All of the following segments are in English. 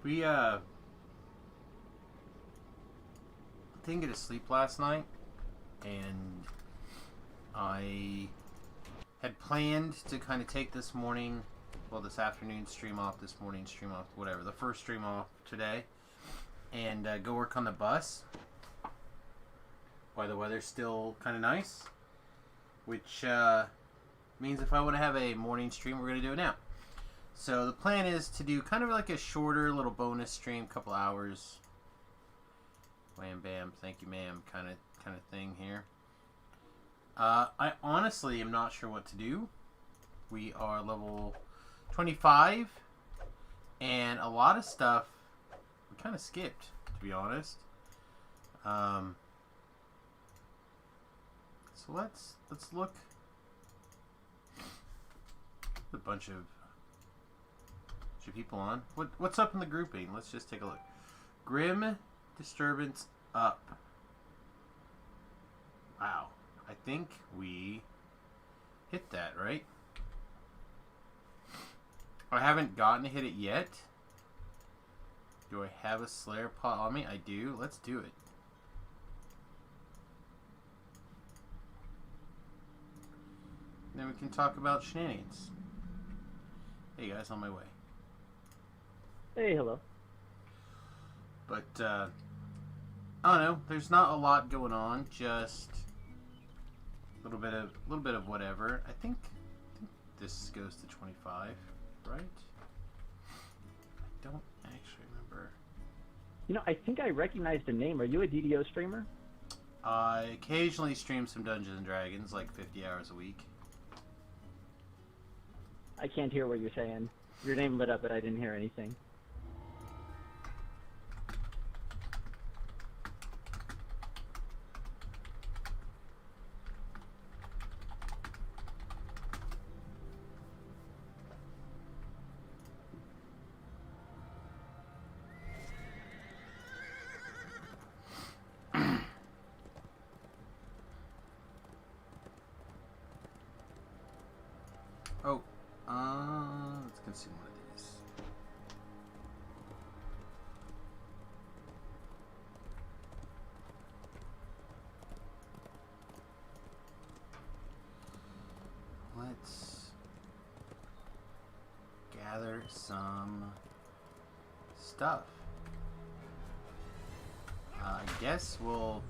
We didn't get to sleep last night, and I had planned to kind of take this morning, well, this afternoon stream off, this morning stream off, whatever, the first stream off today, and go work on the bus while the weather's still kind of nice, which means if I want to have a morning stream, we're going to do it now. So the plan is to do kind of like a shorter little bonus stream, couple hours, wham bam, thank you ma'am, kind of thing here. I honestly am not sure what to do. We are level 25, and a lot of stuff we kind of skipped, to be honest. So let's look. A bunch of people on. What's up in the grouping? Let's just take a look. Grim disturbance up. Wow. I think we hit that, right? I haven't gotten to hit it yet. Do I have a Slayer pot on me? I do. Let's do it. Then we can talk about shenanigans. Hey guys, on my way. Hey, hello. But, I don't know. There's not a lot going on. Just a little bit of whatever. I think this goes to 25, right? I don't actually remember. You know, I think I recognized the name. Are you a DDO streamer? I occasionally stream some Dungeons and Dragons, like 50 hours a week. I can't hear what you're saying. Your name lit up, but I didn't hear anything. Oh, let's consume one of these. Let's gather some stuff. I guess we'll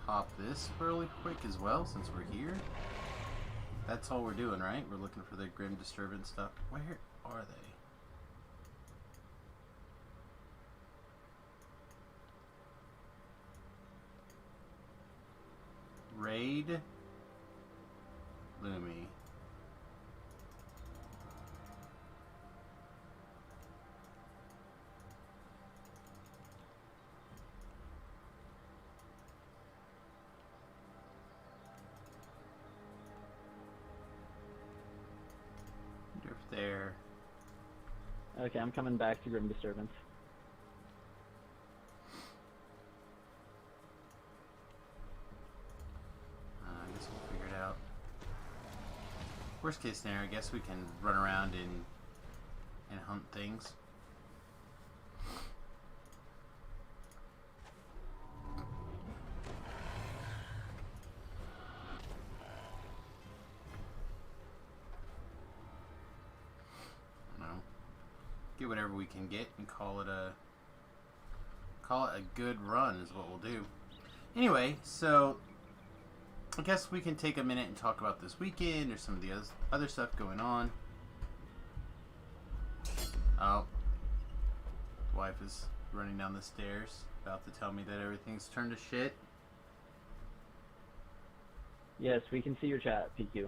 pop this really quick as well since we're here. That's all we're doing, right? We're looking for the Grim Disturbance stuff. Where are they? Raid Lumi. There. Okay, I'm coming back to Grim Disturbance. I guess we'll figure it out. Worst case scenario, I guess we can run around and hunt things. Get whatever we can get and call it a good run is what we'll do. Anyway, so I guess we can take a minute and talk about this weekend or some of the other stuff going on. Oh, wife is running down the stairs, about to tell me that everything's turned to shit. Yes, we can see your chat, PQ.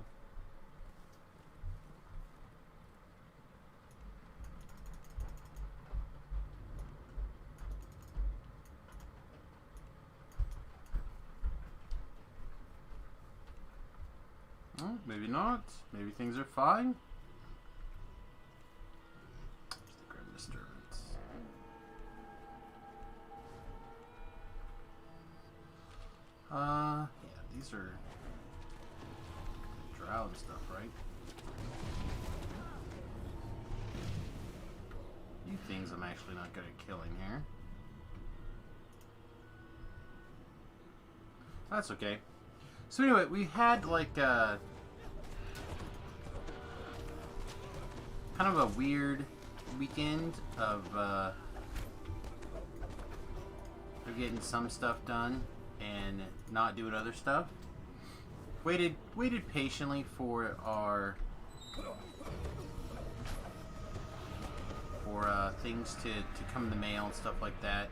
Well, maybe not. Maybe things are fine. There's the Grim Disturbance. Yeah, these are drow and stuff, right? few things I'm actually not good at killing here. That's okay. So anyway, we had like kind of a weird weekend of getting some stuff done and not doing other stuff. Waited patiently for our things to come in the mail and stuff like that.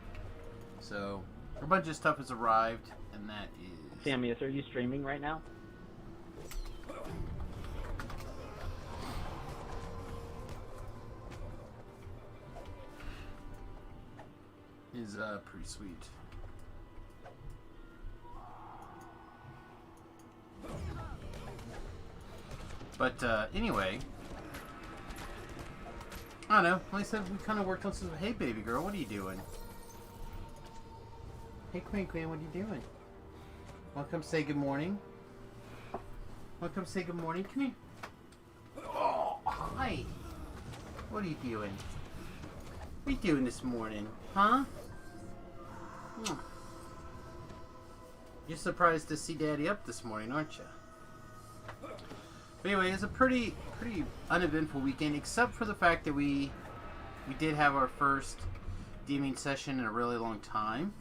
So a bunch of stuff has arrived, and that is... Samus, are you streaming right now? Is pretty sweet. But anyway, I don't know. Like I said, we kind of worked on some. Hey, baby girl, what are you doing? Hey, Queen, what are you doing? Want to come say good morning? Want to come say good morning? Come here. Oh, hi. What are you doing? What are you doing this morning? Huh? You're surprised to see Daddy up this morning, aren't you? But anyway, it's a pretty uneventful weekend, except for the fact that we did have our first DMing session in a really long time.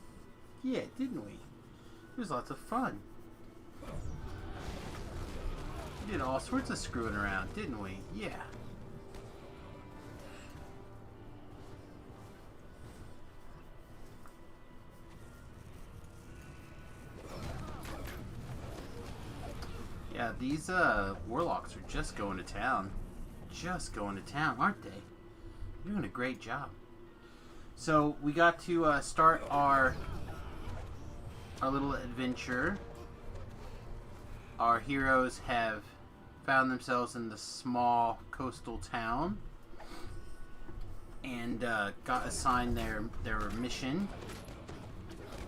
Yeah, didn't we? It was lots of fun. We did all sorts of screwing around, didn't we? Yeah. Yeah, these warlocks are just going to town. Just going to town, aren't they? Doing a great job. So we got to start our little adventure. Our heroes have found themselves in the small coastal town and got assigned their mission.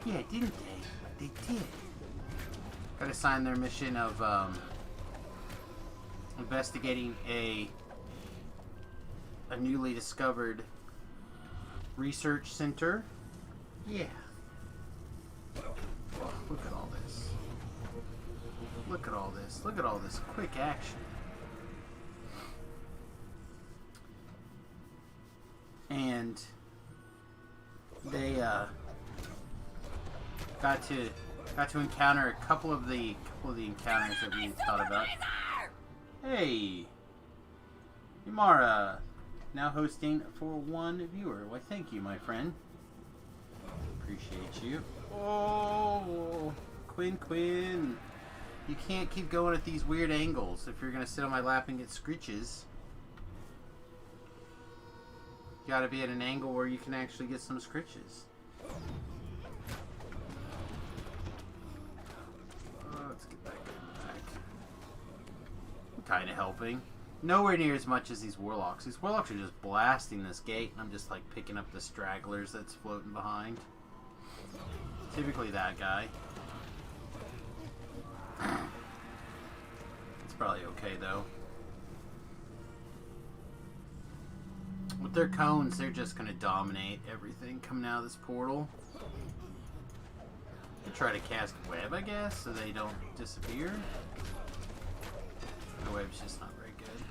Yeah, didn't they? They did. Got assigned their mission of investigating a newly discovered research center. Yeah. Oh, look at all this. Look at all this. Look at all this quick action. And they got to encounter a couple of the encounters that we thought about. Hey, Yamara, now hosting for one viewer. Why, thank you, my friend. Appreciate you. Oh, Quinn, you can't keep going at these weird angles if you're gonna sit on my lap and get scritches. You gotta be at an angle where you can actually get some scritches. Let's get that guy back. I'm kind of helping. Nowhere near as much as these warlocks. These warlocks are just blasting this gate, and I'm just like picking up the stragglers that's floating behind. Typically that guy. It's probably okay though. With their cones, they're just gonna dominate everything coming out of this portal. They try to cast web, I guess, so they don't disappear. The web's just not very good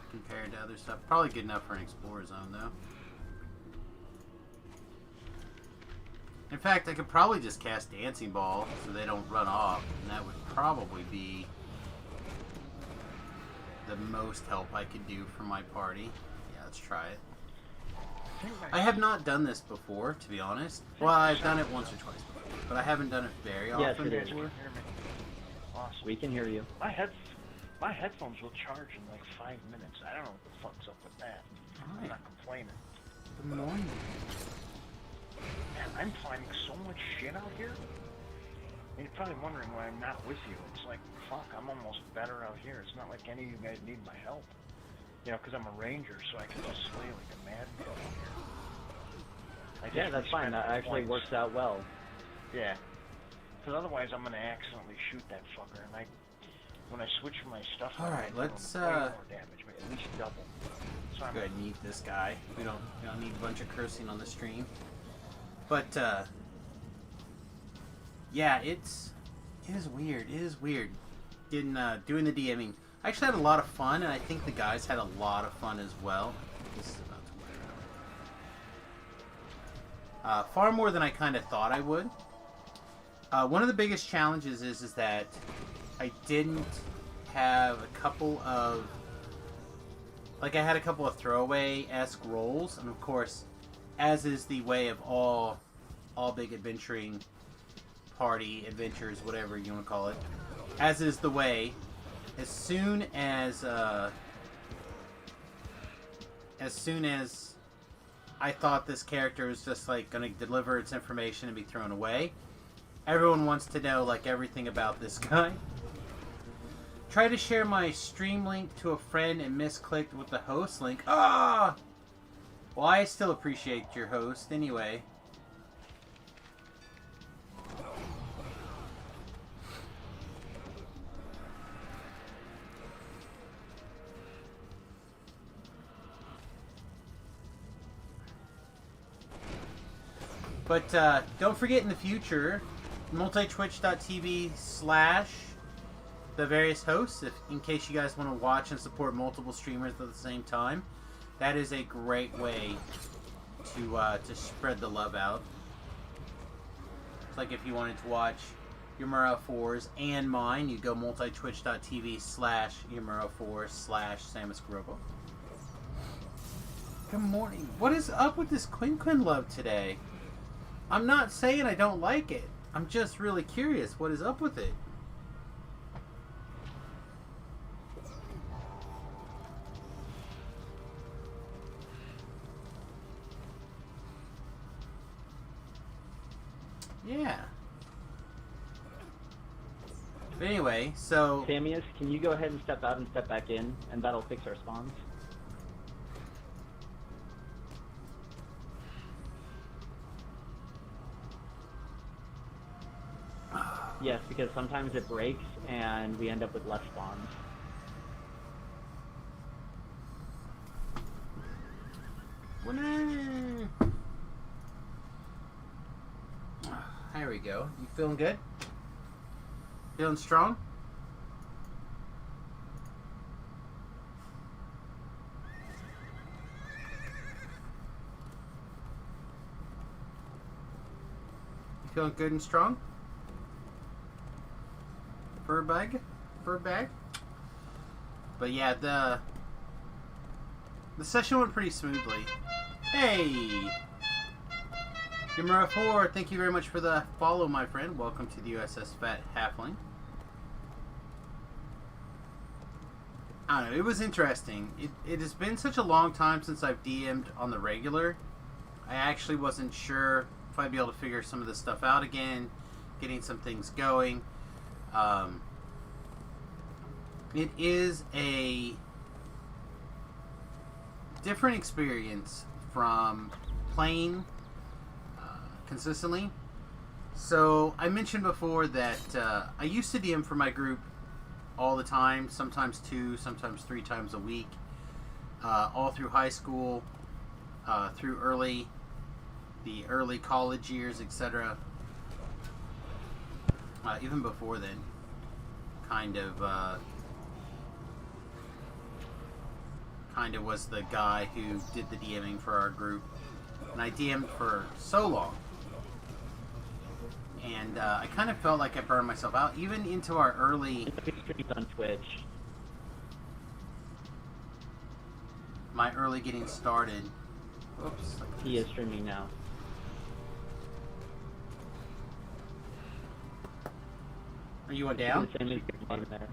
compared to other stuff. Probably good enough for an explorer zone, though. In fact, I could probably just cast Dancing Ball so they don't run off, and that would probably be the most help I could do for my party. Yeah, let's try it. I have not done this before, to be honest. Well, I've done it once or twice before, but I haven't done it very often Yes, it is. before. Awesome. We can hear you. My headphones will charge in like 5 minutes. I don't know what the fuck's up with that. I'm not complaining. Good morning. Man, I'm finding so much shit out here. And you're probably wondering why I'm not with you. It's like, fuck, I'm almost better out here. It's not like any of you guys need my help. You know, because I'm a ranger, so I can just slay like a madman out here. Yeah, that's fine. That actually works out well. Yeah. Because otherwise I'm going to accidentally shoot that fucker. And when I switch my stuff All right, I let's way more damage, at least double. So I'm Go ahead and mute this guy. We don't need a bunch of cursing on the stream. But yeah, it is weird. It is weird. Doing the DMing. I actually had a lot of fun, and I think the guys had a lot of fun as well. This is about to wear out. Far more than I kind of thought I would. One of the biggest challenges is that I didn't have a couple of... Like, I had a couple of throwaway-esque rolls, and of course, as is the way of all big adventuring party adventures, whatever you want to call it, as is the way, as soon as I thought this character was just like going to deliver its information and be thrown away, everyone wants to know like everything about this guy. Try to share my stream link to a friend and misclicked with the host link. Ah! Well, I still appreciate your host anyway. But don't forget in the future, multitwitch.tv/ the various hosts, if in case you guys want to watch and support multiple streamers at the same time. That is a great way to spread the love out. It's like if you wanted to watch Yamura4's and mine, you go multitwitch.tv/ Yamura4 / Samus Grobo. Good morning. What is up with this Quinn love today? I'm not saying I don't like it. I'm just really curious what is up with it. Yeah. But anyway, so... Samius, can you go ahead and step out and step back in, and that'll fix our spawns? Yes, because sometimes it breaks, and we end up with less spawns. There we go. You feeling good? Feeling strong? You feeling good and strong? Fur bag? But yeah, the session went pretty smoothly. Hey! Yamura4, thank you very much for the follow, my friend. Welcome to the USS Fat Halfling. I don't know, it was interesting. It has been such a long time since I've DM'd on the regular. I actually wasn't sure if I'd be able to figure some of this stuff out again, getting some things going. It is a different experience from playing consistently. So I mentioned before that I used to DM for my group all the time, sometimes 2, sometimes 3 times a week, all through high school, through the early college years, etc. Even before then, kind of was the guy who did the DMing for our group, and I DM'd for so long. And I kind of felt like I burned myself out, even into our early... on Twitch. My early getting started. Oops. He is streaming now. Are you on down? The same as your name there.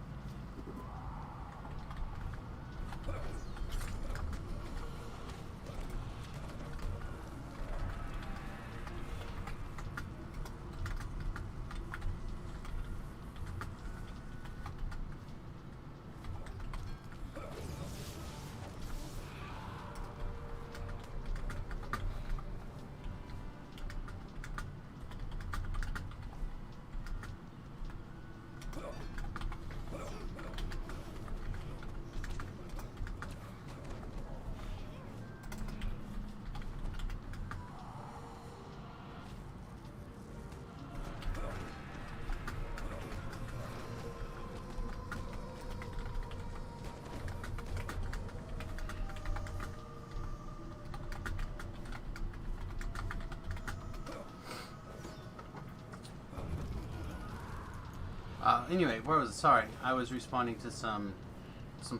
Anyway, where was it? Sorry, I was responding to some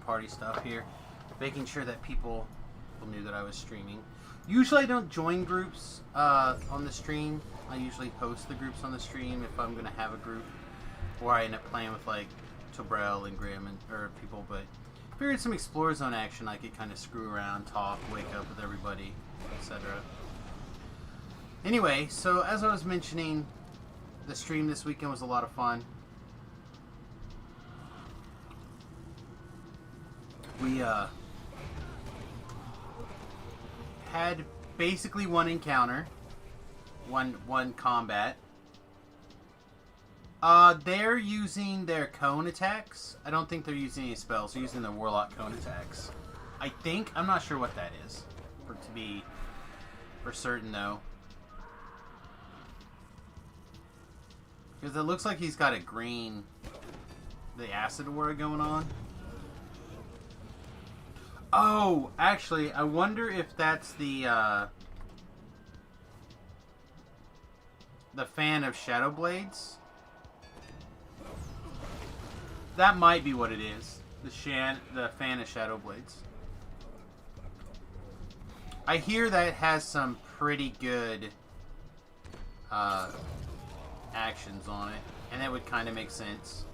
party stuff here, making sure that people knew that I was streaming. Usually I don't join groups on the stream. I usually host the groups on the stream if I'm going to have a group, or I end up playing with like Tobrel and Graham or people, but figured some Explore Zone action I could kind of screw around, talk, wake up with everybody, etc. Anyway, so as I was mentioning, the stream this weekend was a lot of fun. We had basically one encounter, one combat. They're using their cone attacks. I don't think they're using any spells. They're using the Warlock cone attacks. I think. I'm not sure what that is. To be for certain, though. Because it looks like he's got a green... the acid aura going on. Oh! Actually, I wonder if that's the fan of Shadow Blades. That might be what it is. The fan of Shadow Blades. I hear that it has some pretty good actions on it, and that would kind of make sense.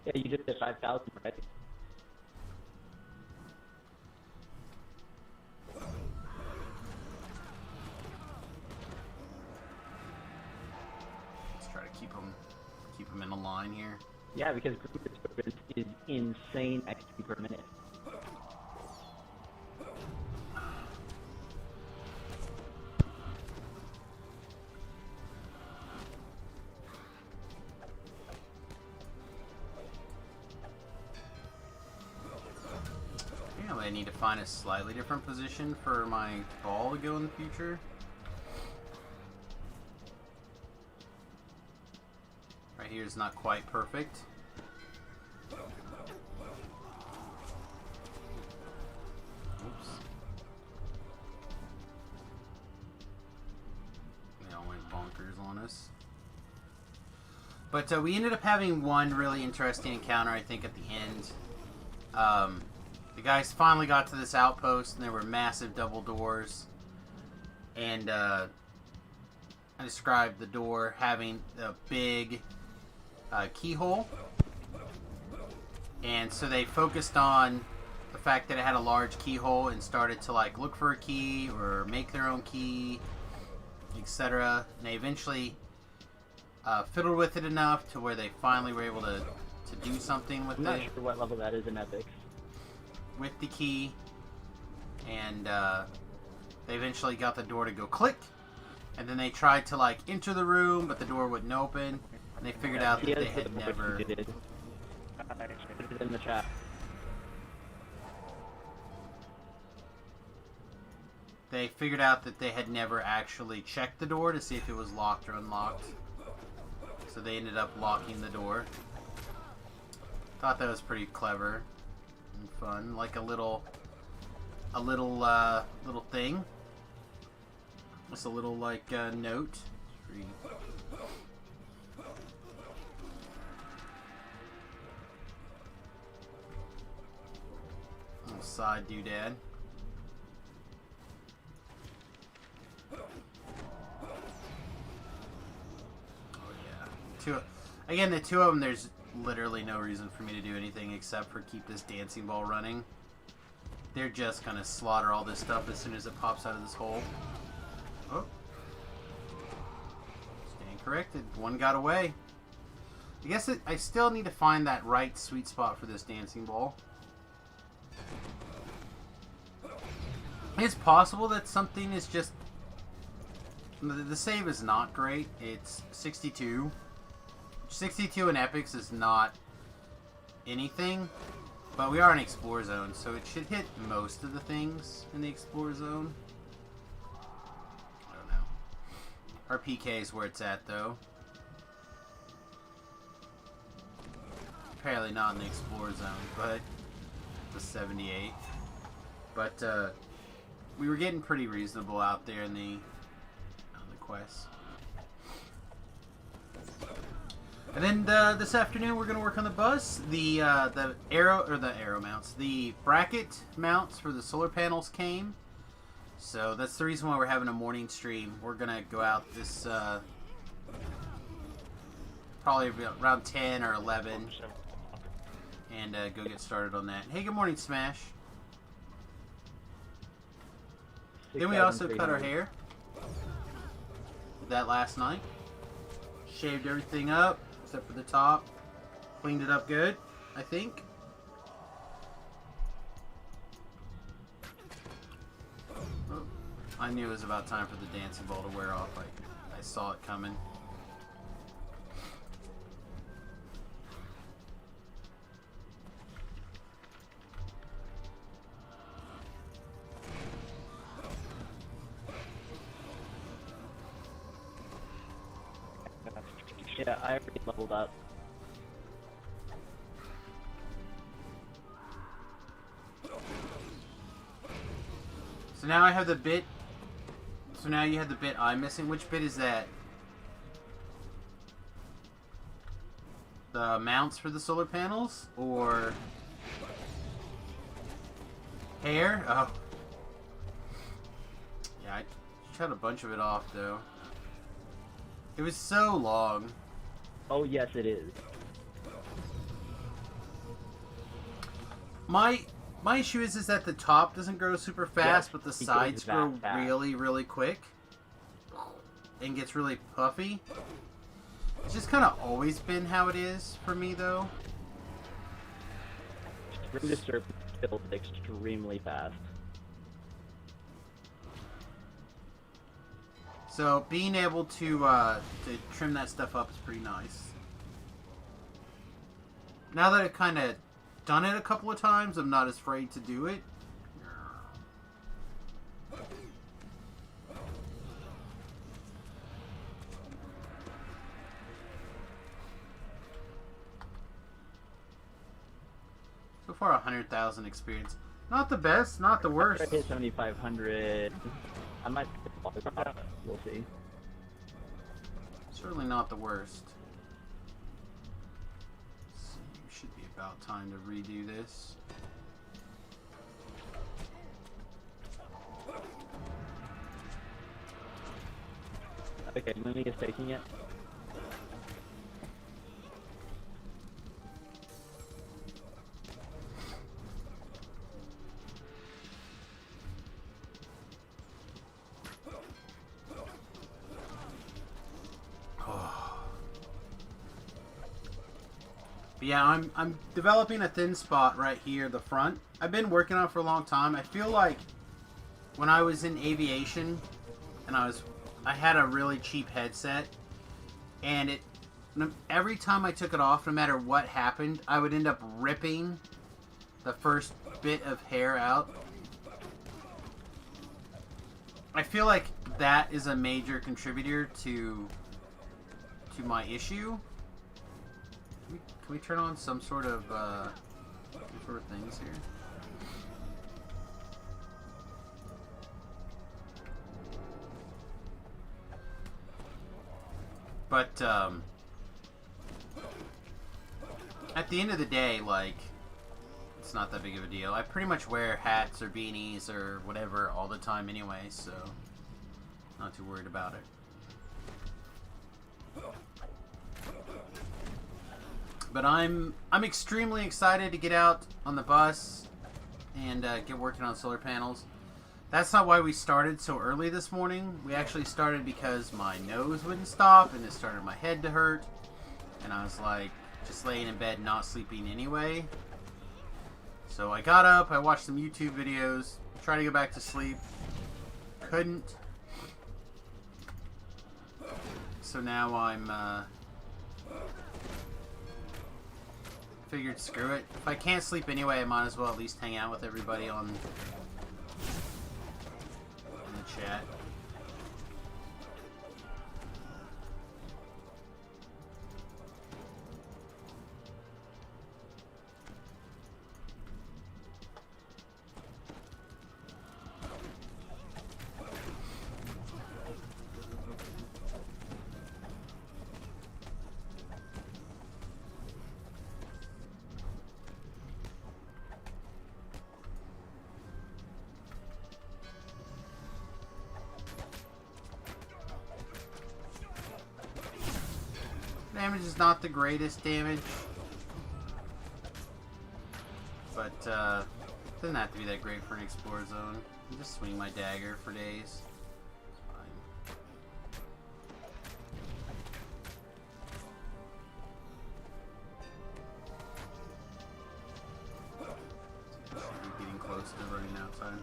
Yeah, you just did 5,000, right? Let's try to keep them in a line here. Yeah, because group equipment is insane XP per minute. I need to find a slightly different position for my ball to go in the future. Right here is not quite perfect. Oops. They all went bonkers on us. But we ended up having one really interesting encounter, I think, at the end. The guys finally got to this outpost, and there were massive double doors. And I described the door having a big keyhole. And so they focused on the fact that it had a large keyhole and started to like look for a key or make their own key, etc. And they eventually fiddled with it enough to where they finally were able to do something with it. I'm not sure what level that is in Epics. With the key, and they eventually got the door to go click, and then they tried to like enter the room, but the door wouldn't open, and they figured out that they had never... Put it in the chat. They figured out that they had never actually checked the door to see if it was locked or unlocked, so they ended up locking the door. Thought that was pretty clever and fun, like a little thing. Just a little like note. Little side doodad. Oh yeah. Again, the two of them. There's literally no reason for me to do anything except for keep this dancing ball running. They're just gonna slaughter all this stuff as soon as it pops out of this hole. Oh. Stand corrected. One got away. I guess I still need to find that right sweet spot for this dancing ball. It's possible that something is just... The save is not great. It's 62. 62 in Epics is not anything, but we are in Explore Zone, so it should hit most of the things in the Explore Zone. I don't know. Our PK is where it's at, though. Apparently not in the Explore Zone, but the 78. But we were getting pretty reasonable out there in the quest. And then this afternoon we're gonna work on the bus. The arrow mounts, the bracket mounts for the solar panels came. So that's the reason why we're having a morning stream. We're gonna go out this probably around 10 or 11 and go get started on that. Hey, good morning, Smash. Then we also cut our hair. Did that last night. Shaved everything up except for the top. Cleaned it up good, I think. Oh, I knew it was about time for the dancing ball to wear off. I saw it coming. Yeah, I already leveled up. So now I have the bit. So now you have the bit I'm missing. Which bit is that? The mounts for the solar panels? Or hair? Oh. Yeah, I cut a bunch of it off though. It was so long. Oh yes, it is. My issue is that the top doesn't grow super fast, Yes, but the it sides goes grow that fast. really, really quick. And gets really puffy. It's just kind of always been how it is for me, though. Spring Disturb builds extremely fast. So being able to trim that stuff up is pretty nice. Now that I've kind of done it a couple of times, I'm not as afraid to do it. So far, 100,000 experience. Not the best, not the worst. After I hit 7,500, I might. We'll see. Certainly not the worst. Let's see, it should be about time to redo this. Okay, Mooney is taking it. But yeah, I'm developing a thin spot right here, the front. I've been working on it for a long time. I feel like when I was in aviation and I had a really cheap headset, and every time I took it off, no matter what happened, I would end up ripping the first bit of hair out. I feel like that is a major contributor to my issue. Can we turn on some sort of things here? But at the end of the day, like, it's not that big of a deal. I pretty much wear hats or beanies or whatever all the time anyway, so not too worried about it. But I'm extremely excited to get out on the bus and get working on solar panels. That's not why we started so early this morning. We actually started because my nose wouldn't stop and it started my head to hurt. And I was like, just laying in bed, not sleeping anyway. So I got up, I watched some YouTube videos, tried to go back to sleep. Couldn't. So now I'm, figured screw it. If I can't sleep anyway, I might as well at least hang out with everybody on the chat. damage is not the greatest damage. But, doesn't have to be that great for an Explorer Zone. I can just swing my dagger for days. It's fine. Should be getting close to running outside.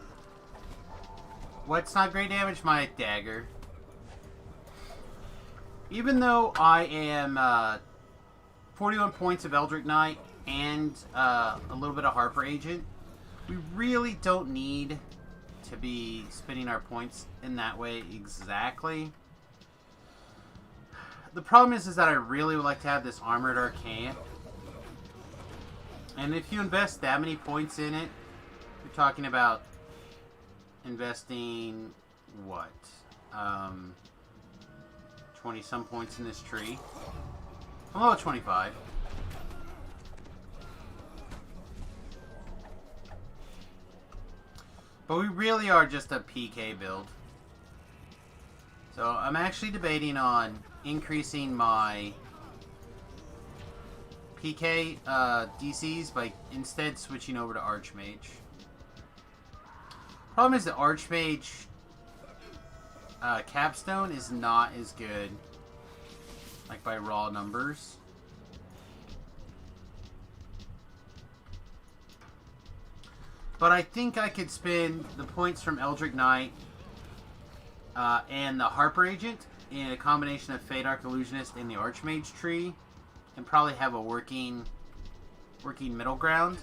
What's not great damage? My dagger. Even though I am 41 points of Eldritch Knight and a little bit of Harper Agent, we really don't need to be spending our points in that way exactly. The problem is that I really would like to have this Armored Arcane. And if you invest that many points in it, you're talking about investing, what? 20 some points in this tree. I'm level 25. But we really are just a PK build. So I'm actually debating on increasing my PK DCs by instead switching over to Archmage. Problem is the Archmage capstone is not as good, like by raw numbers. But I think I could spend the points from Eldritch Knight and the Harper Agent in a combination of Fade Arc Illusionist and the Archmage tree, and probably have a working middle ground.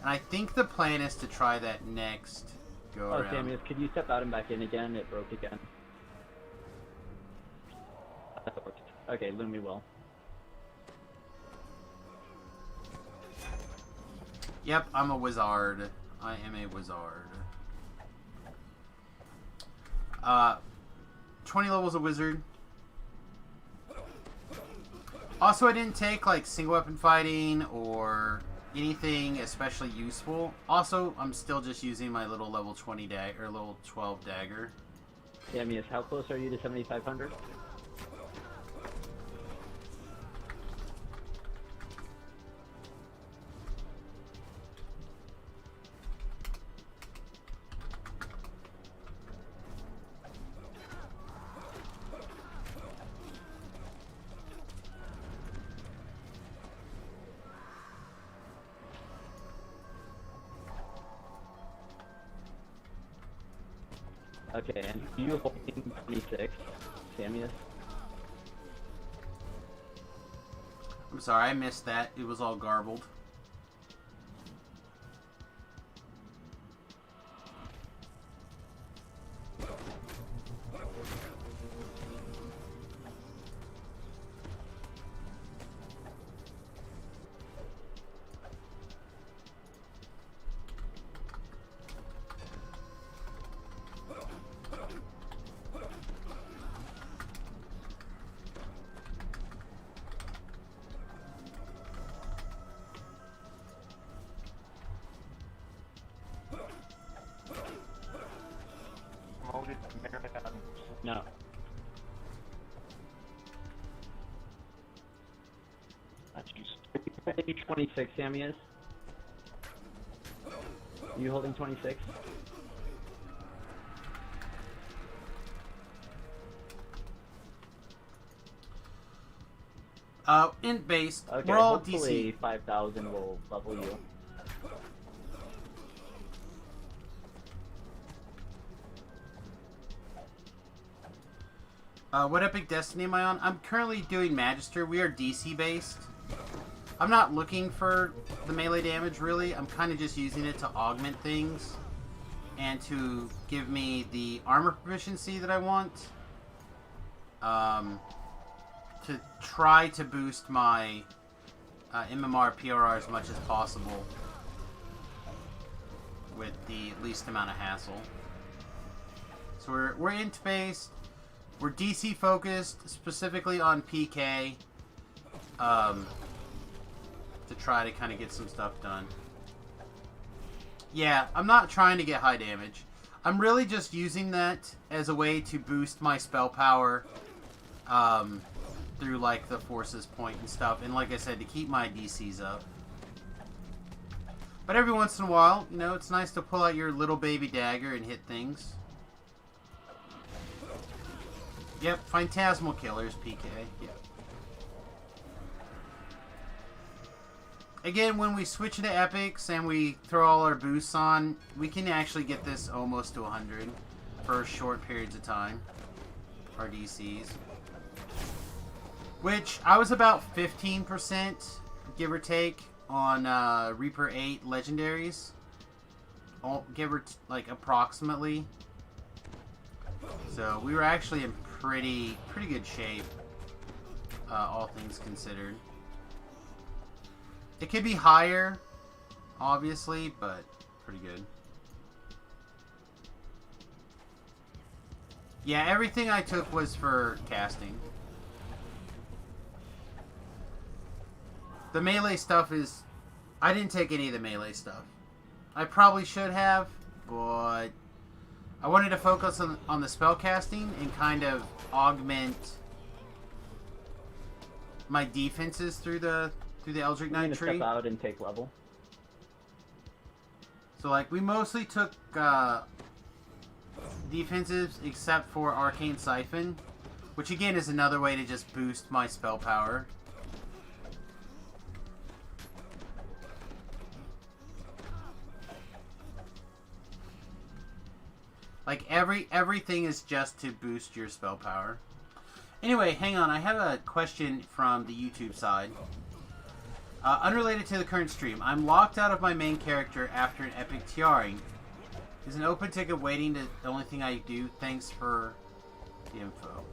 And I think the plan is to try that next go around. Oh, Samuel, could you step out and back in again? It broke again. That worked. Okay, Lumi will. Yep, I'm a wizard. I am a wizard. 20 levels of wizard. Also, I didn't take like single weapon fighting or anything especially useful. Also, I'm still just using my little level 20 dagger or level 12 dagger. Samuel, how close are you to 7,500? Okay, and you holding 26, Samuel? I'm sorry, I missed that. It was all garbled. No. That's just 26, Samuel? You holding 26? Int based. Okay, We're all hopefully DC. 5,000 will level you. What Epic Destiny am I on? I'm currently doing Magister. We are DC based. I'm not looking for the melee damage really. I'm kind of just using it to augment things and to give me the armor proficiency that I want. To try to boost my MMR PRR as much as possible with the least amount of hassle. So we're int based. We're DC focused, specifically on PK, to try to kind of get some stuff done. Yeah, I'm not trying to get high damage. I'm really just using that as a way to boost my spell power, through like the forces point and stuff, and like I said, to keep my DCs up. But every once in a while, you know, it's nice to pull out your little baby dagger and hit things. Yep, Phantasmal Killers, PK. Yep. Again, when we switch into epics and we throw all our boosts on, we can actually get this almost to 100 for short periods of time. Our DCs. Which, I was about 15%, give or take, on Reaper 8 legendaries. Give or like approximately. So we were actually in pretty good shape, all things considered. It could be higher, obviously, but pretty good. Yeah, everything I took was for casting. The melee stuff is... I didn't take any of the melee stuff. I probably should have, but I wanted to focus on the spell casting and kind of augment my defenses through the Eldritch Knight tree. Step out and take level. So like we mostly took defensives except for Arcane Siphon, which again is another way to just boost my spell power. Like everything is just to boost your spell power. Anyway, hang on, I have a question from the YouTube side. Unrelated to the current stream. I'm locked out of my main character after an epic TRing. Is an open ticket waiting to the only thing I do? Thanks for the info.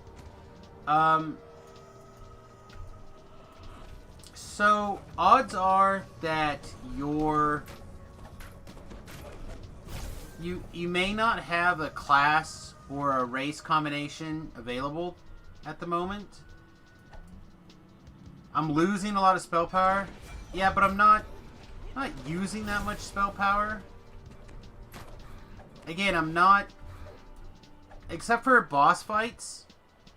So, odds are that you may not have a class or a race combination available at the moment. I'm losing a lot of spell power. Yeah, but I'm not using that much spell power. Again, I'm not... Except for boss fights,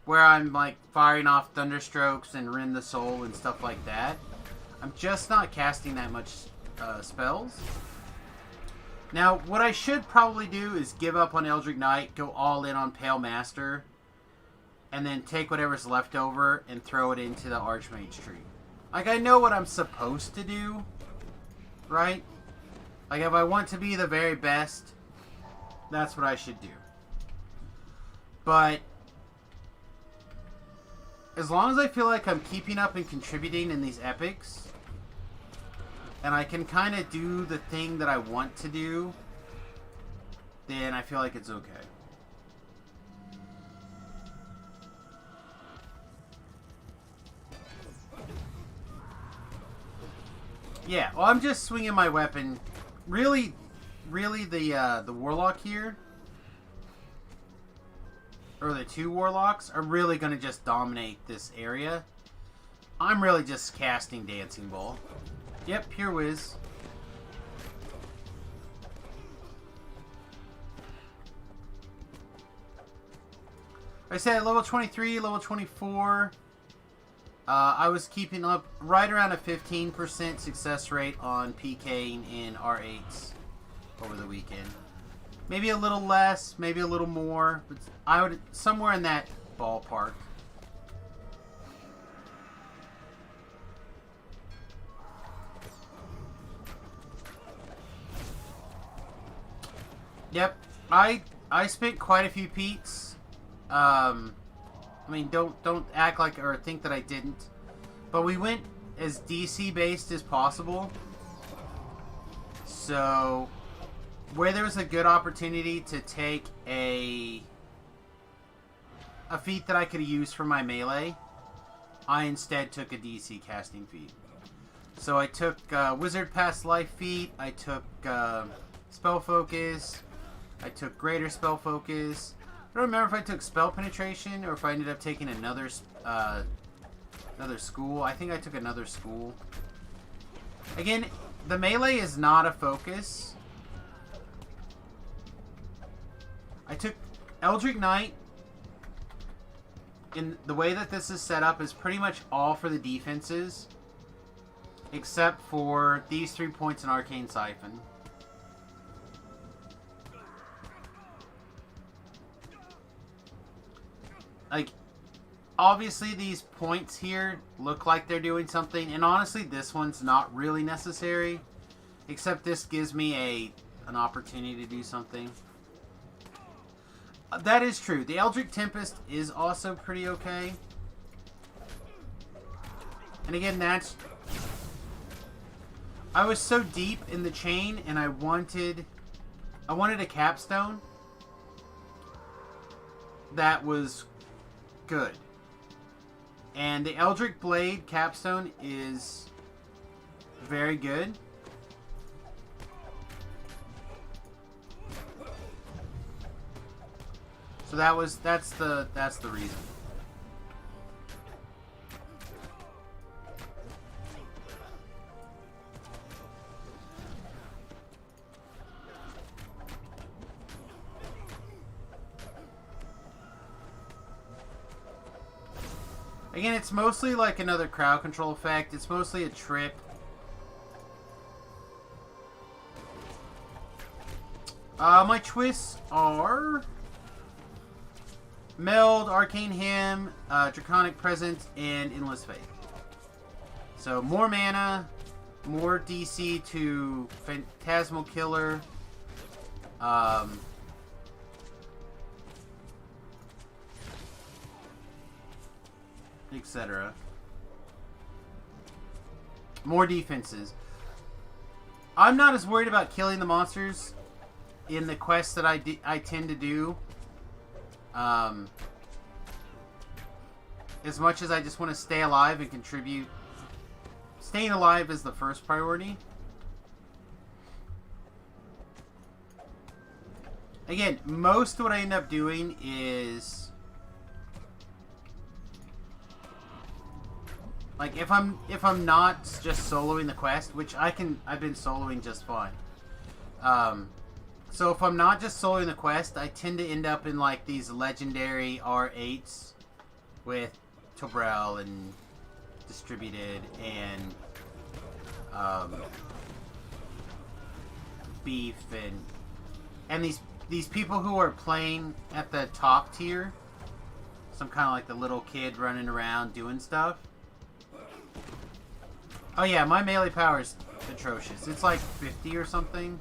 where I'm like firing off Thunderstrokes and Rend the Soul and stuff like that. I'm just not casting that much spells. Now, what I should probably do is give up on Eldritch Knight, go all in on Pale Master, and then take whatever's left over and throw it into the Archmage tree. Like, I know what I'm supposed to do, right? Like, if I want to be the very best, that's what I should do. But as long as I feel like I'm keeping up and contributing in these epics, and I can kind of do the thing that I want to do, then I feel like it's okay. Yeah, well, I'm just swinging my weapon. Really, the Warlock here, or the two Warlocks, are really going to just dominate this area. I'm really just casting Dancing Ball. Yep, Pure Whiz. I said level 23, level 24. I was keeping up right around a 15% success rate on PKing in R8s over the weekend. Maybe a little less, maybe a little more, but I would somewhere in that ballpark. Yep, I spent quite a few peats. I mean, don't act like or think that I didn't. But we went as DC based as possible. So where there was a good opportunity to take a feat that I could have used for my melee, I instead took a DC casting feat. So I took Wizard Past Life feat, I took Spell Focus, I took Greater Spell Focus. I don't remember if I took Spell Penetration or if I ended up taking another school. I think I took another school. Again, the melee is not a focus. I took Eldritch Knight, in the way that this is set up is pretty much all for the defenses, except for these 3 points in Arcane Siphon. Like, obviously these points here look like they're doing something, and honestly this one's not really necessary, except this gives me an opportunity to do something. That is true. The Eldritch Tempest is also pretty okay. And again, I was so deep in the chain, and I wanted a capstone that was good. And the Eldritch Blade capstone is very good. So that's the reason. Again, it's mostly like another crowd control effect. It's mostly a trip. My twists are Meld, Arcane Hymn, Draconic Presence, and Endless Faith. So more mana, more DC to Phantasmal Killer, etc. More defenses. I'm not as worried about killing the monsters in the quests that I tend to do. As much as I just want to stay alive and contribute. Staying alive is the first priority. Again, most of what I end up doing is like if I'm not just soloing the quest, which I've been soloing just fine. So if I'm not just soloing the quest, I tend to end up in like these legendary R8s with Tobrel and Distributed and Beef and these people who are playing at the top tier. Some kind of like the little kid running around doing stuff. Oh yeah, my melee power is atrocious. It's like 50 or something.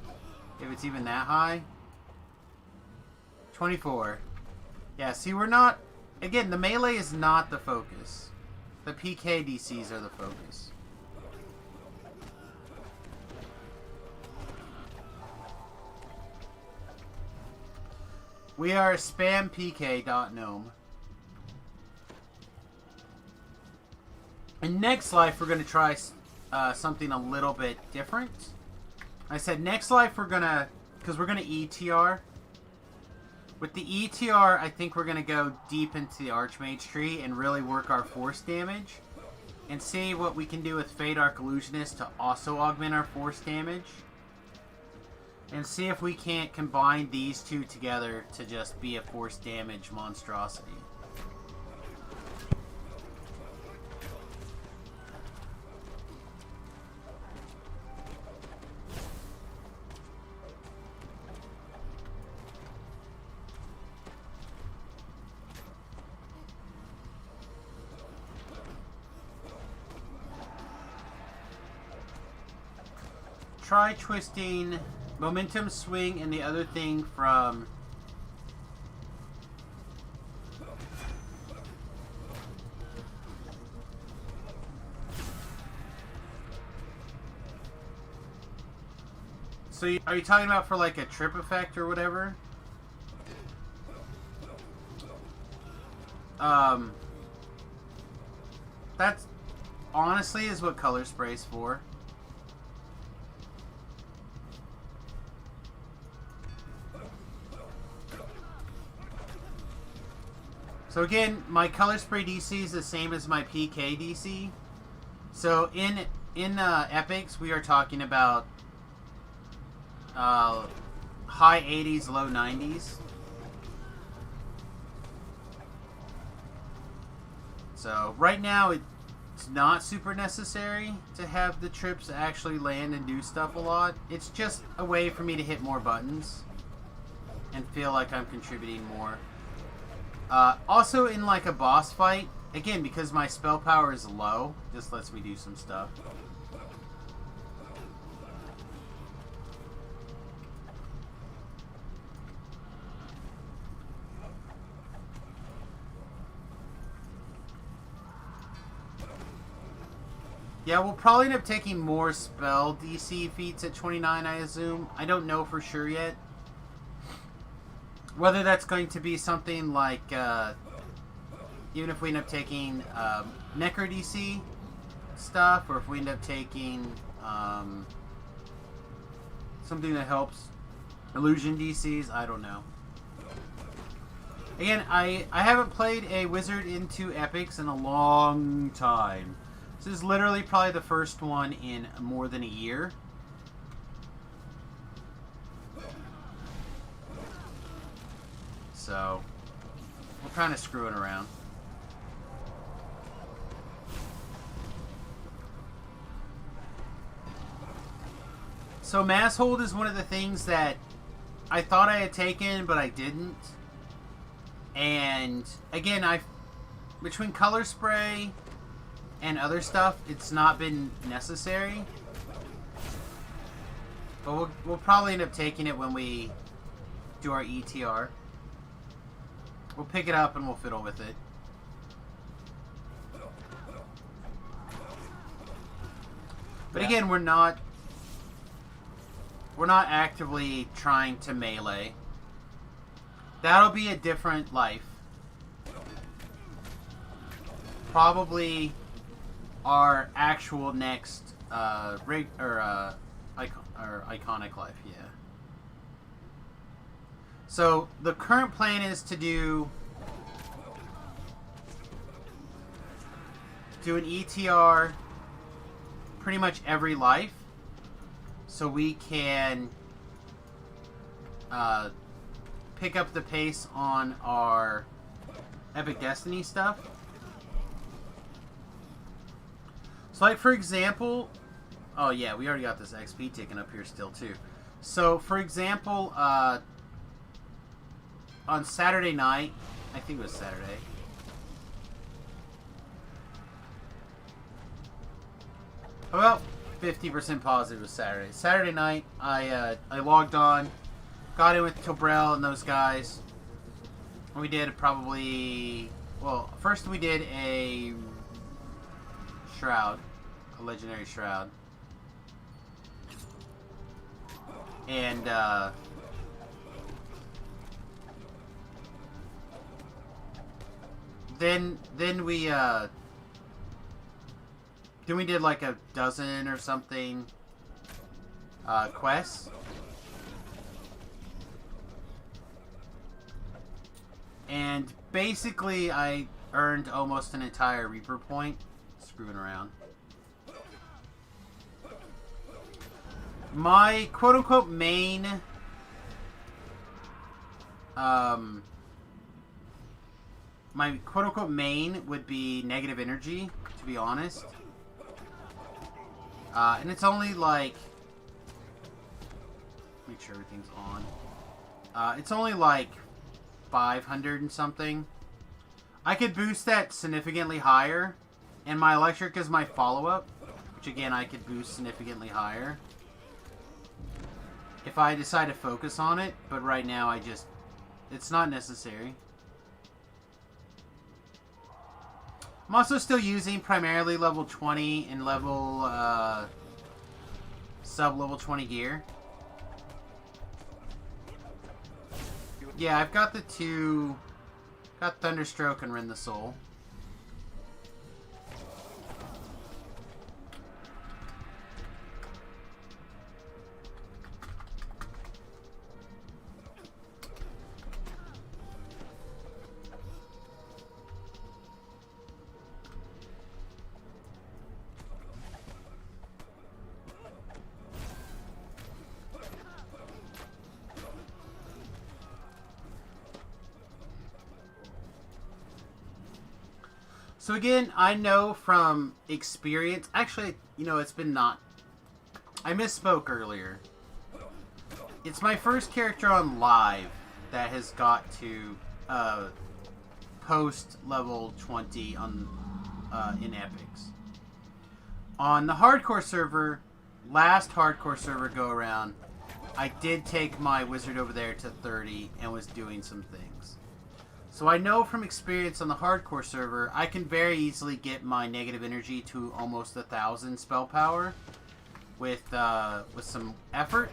If it's even that high. 24. Yeah, see, we're not... Again, the melee is not the focus. The PK DCs are the focus. We are spampk.gnome. In next life, we're going to try something a little bit different. I said next life we're gonna, because we're gonna ETR. With the ETR, I think we're gonna go deep into the Archmage tree and really work our force damage, and see what we can do with Fade Arc Illusionist to also augment our force damage, and see if we can't combine these two together to just be a force damage monstrosity. Try twisting Momentum Swing and the other thing from So are you talking about for like a trip effect or whatever? That's honestly is what color spray's for. So again, my color spray DC is the same as my PK DC. So in epics, we are talking about high 80s, low 90s. So right now it's not super necessary to have the trips actually land and do stuff a lot. It's just a way for me to hit more buttons and feel like I'm contributing more. Also in like a boss fight, again, because my spell power is low, this lets me do some stuff. Yeah, we'll probably end up taking more spell DC feats at 29, I assume. I don't know for sure yet. Whether that's going to be something like, even if we end up taking Necro DC stuff, or if we end up taking something that helps Illusion DCs, I don't know. Again, I haven't played a Wizard into Epics in a long time. This is literally probably the first one in more than a year. So, we're kind of screwing around. So, Mass Hold is one of the things that I thought I had taken, but I didn't. And, again, between Color Spray and other stuff, it's not been necessary. But we'll probably end up taking it when we do our ETR. We'll pick it up and we'll fiddle with it. But again, we're not actively trying to melee. That'll be a different life. Probably our actual next iconic life, yeah. So the current plan is to do an ETR pretty much every life, so we can pick up the pace on our Epic Destiny stuff. So, like, for example... Oh, yeah, we already got this XP ticking up here still, too. So, for example, on Saturday night... I think it was Saturday. About 50% positive it was Saturday. Saturday night, I logged on, got in with Tobrel and those guys. And we did probably... Well, first we did a Shroud. A legendary Shroud. And, then we did like a dozen or something quests. And basically I earned almost an entire Reaper point screwing around. My quote-unquote main would be negative energy, to be honest. And it's only like... Make sure everything's on. It's only like 500 and something. I could boost that significantly higher. And my electric is my follow-up, which again I could boost significantly higher if I decide to focus on it. But right now it's not necessary. I'm also still using primarily level 20 and level sub-level 20 gear. Yeah, I've got the two... Got Thunderstroke and Rend the Soul. So again, I know from experience. Actually, it's been not. I misspoke earlier. It's my first character on live that has got to post level 20 on in epics. On the hardcore server, last hardcore server go around, I did take my wizard over there to 30 and was doing some things. So I know from experience on the hardcore server, I can very easily get my negative energy to almost 1,000 spell power with some effort.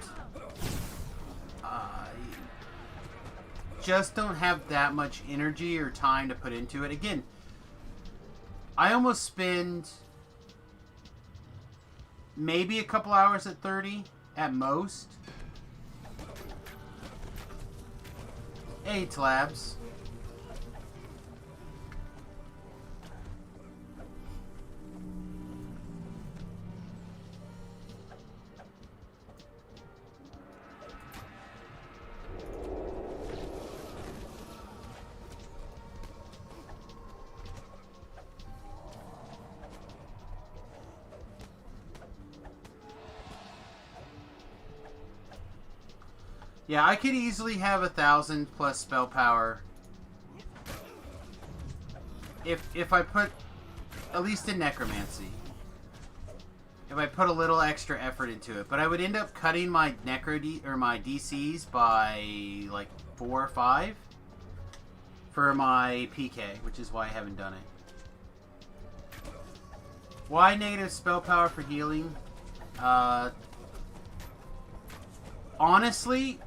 I just don't have that much energy or time to put into it. Again, I almost spend maybe a couple hours at 30 at most. Hey, Tlabs. Yeah, I could easily have 1,000 plus spell power if I put, at least in necromancy, if I put a little extra effort into it. But I would end up cutting my my DCs by like 4 or 5 for my PK, which is why I haven't done it. Why negative spell power for healing? Honestly,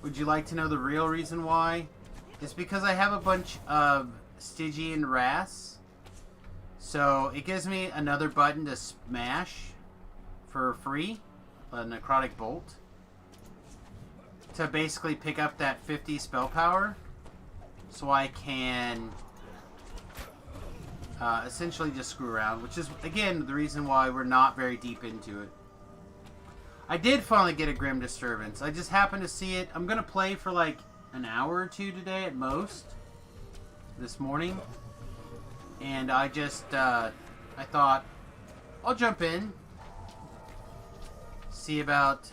would you like to know the real reason why? It's because I have a bunch of Stygian Wraths. So it gives me another button to smash for free, a Necrotic Bolt, to basically pick up that 50 spell power, so I can essentially just screw around, which is, again, the reason why we're not very deep into it. I did finally get a Grim Disturbance. I just happened to see it. I'm going to play for like an hour or two today at most, this morning. And I just, I thought, I'll jump in, see about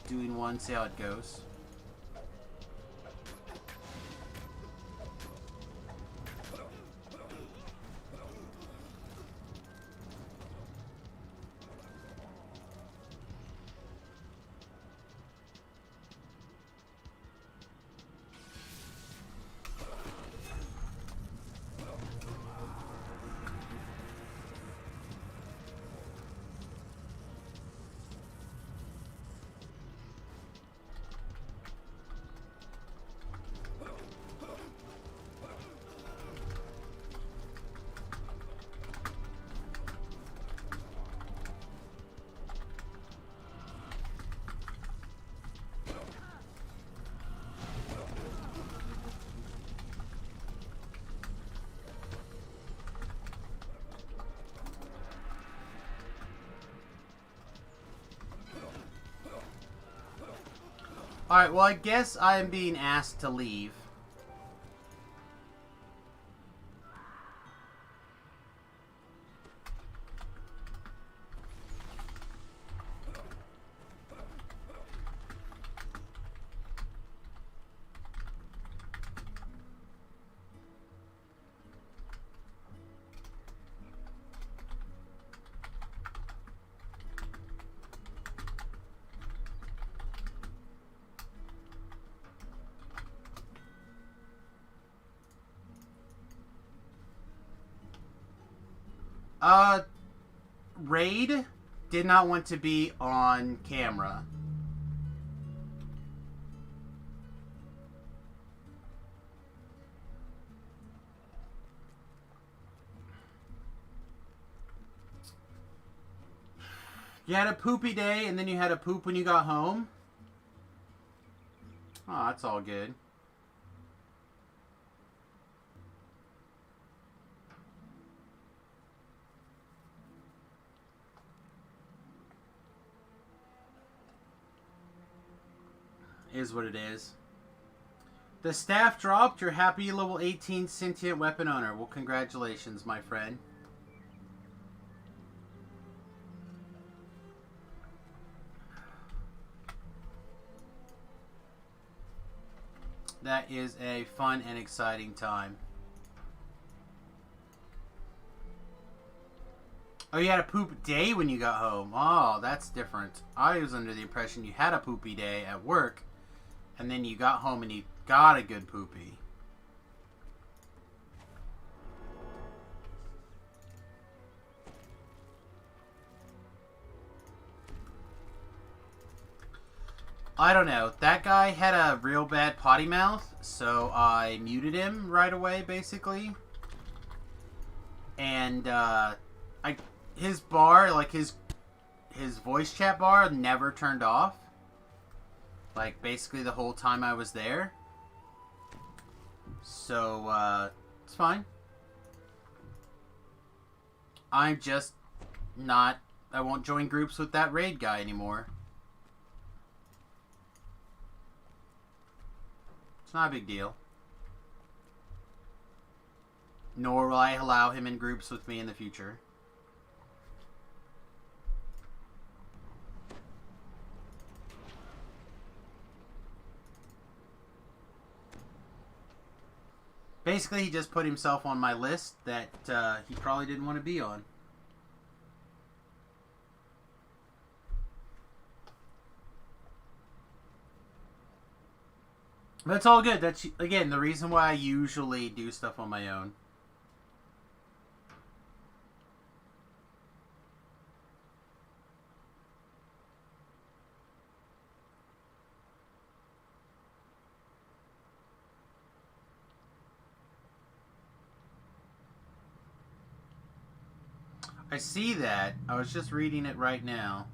doing one, see how it goes. Alright, well, I guess I am being asked to leave. Raid did not want to be on camera. You had a poopy day and then you had a poop when you got home? Oh, that's all good. Is what it is. The staff dropped. You're happy level 18 sentient weapon owner. Well, congratulations, my friend. That is a fun and exciting time. Oh, you had a poop day when you got home. Oh, that's different. I was under the impression you had a poopy day at work, and then you got home and you got a good poopy. I don't know. That guy had a real bad potty mouth, so I muted him right away, basically. And his bar, like his voice chat bar, never turned off. Like basically the whole time I was there. So it's fine. I'm just not. I won't join groups with that raid guy anymore. It's not a big deal. Nor will I allow him in groups with me in the future. Basically, he just put himself on my list that he probably didn't want to be on. But it's all good. That's, again, the reason why I usually do stuff on my own. I see that. I was just reading it right now.